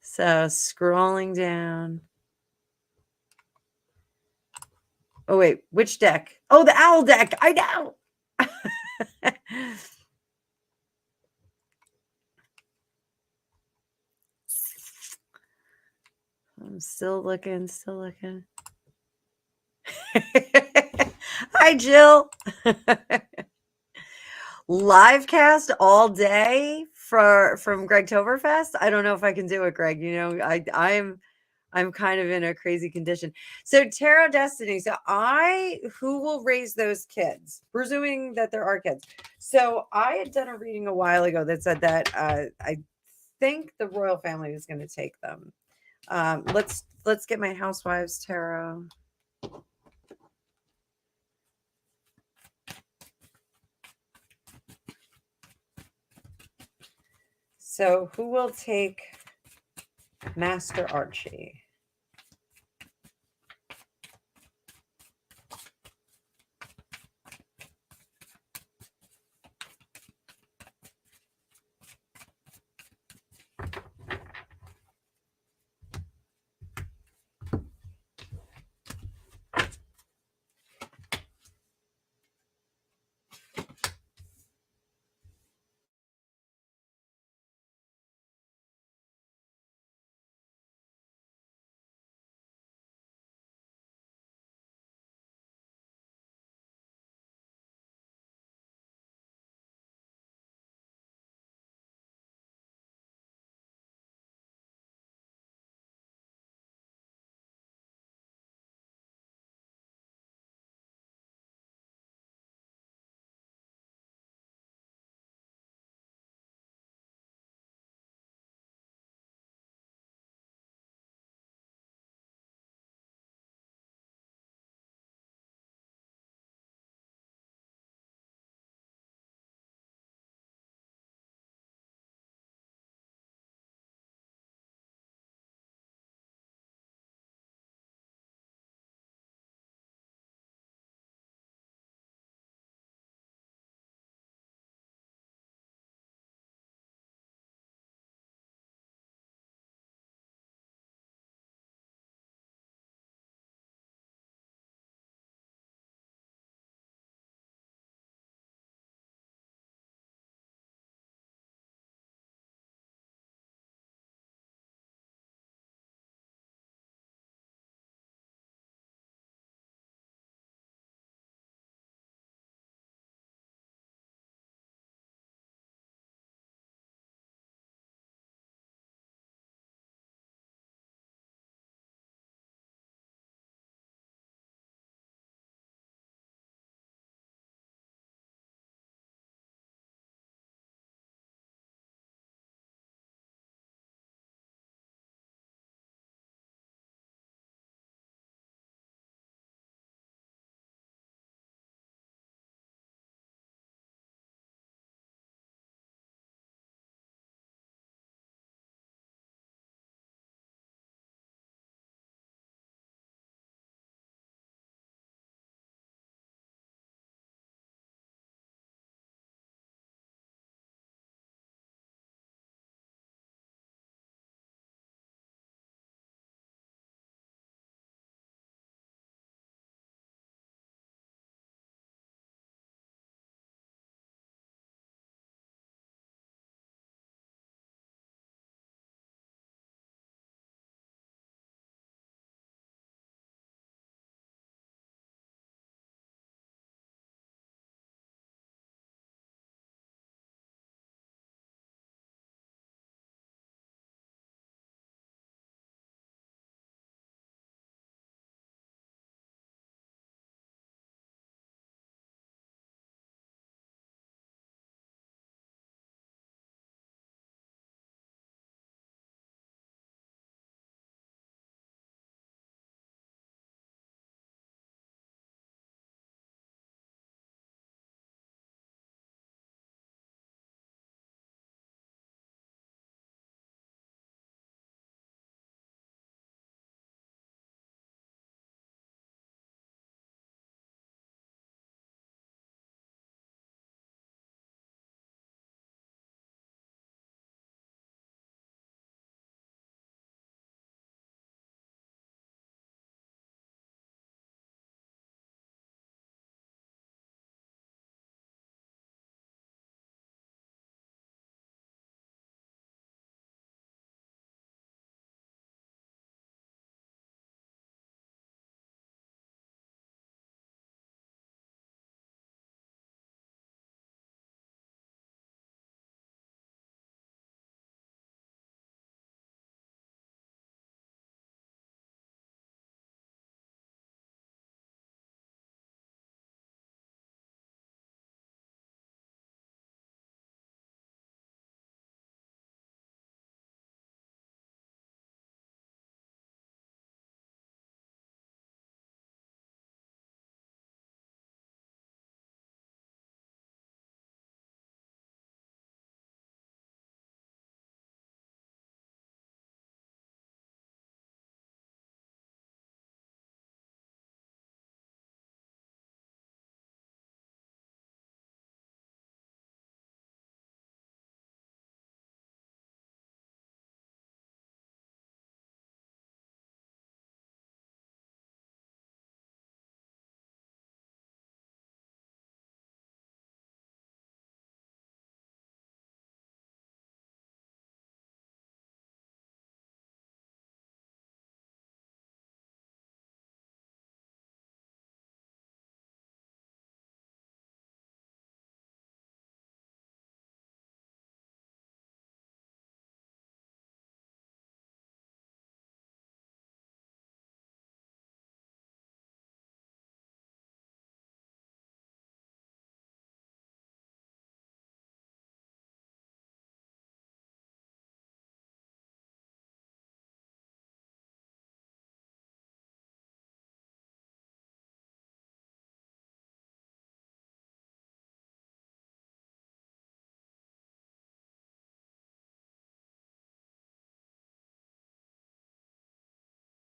So scrolling down. Oh, wait, which deck? Oh, the owl deck. I know. I'm still looking. Hi, Jill. Live cast all day from Greg Toberfest. I don't know if I can do it, Greg. I'm kind of in a crazy condition. So Tarot Destiny. So who will raise those kids? Presuming that there are kids. So I had done a reading a while ago that said that I think the royal family is going to take them. Let's get my Housewives Tarot. So who will take Master Archie?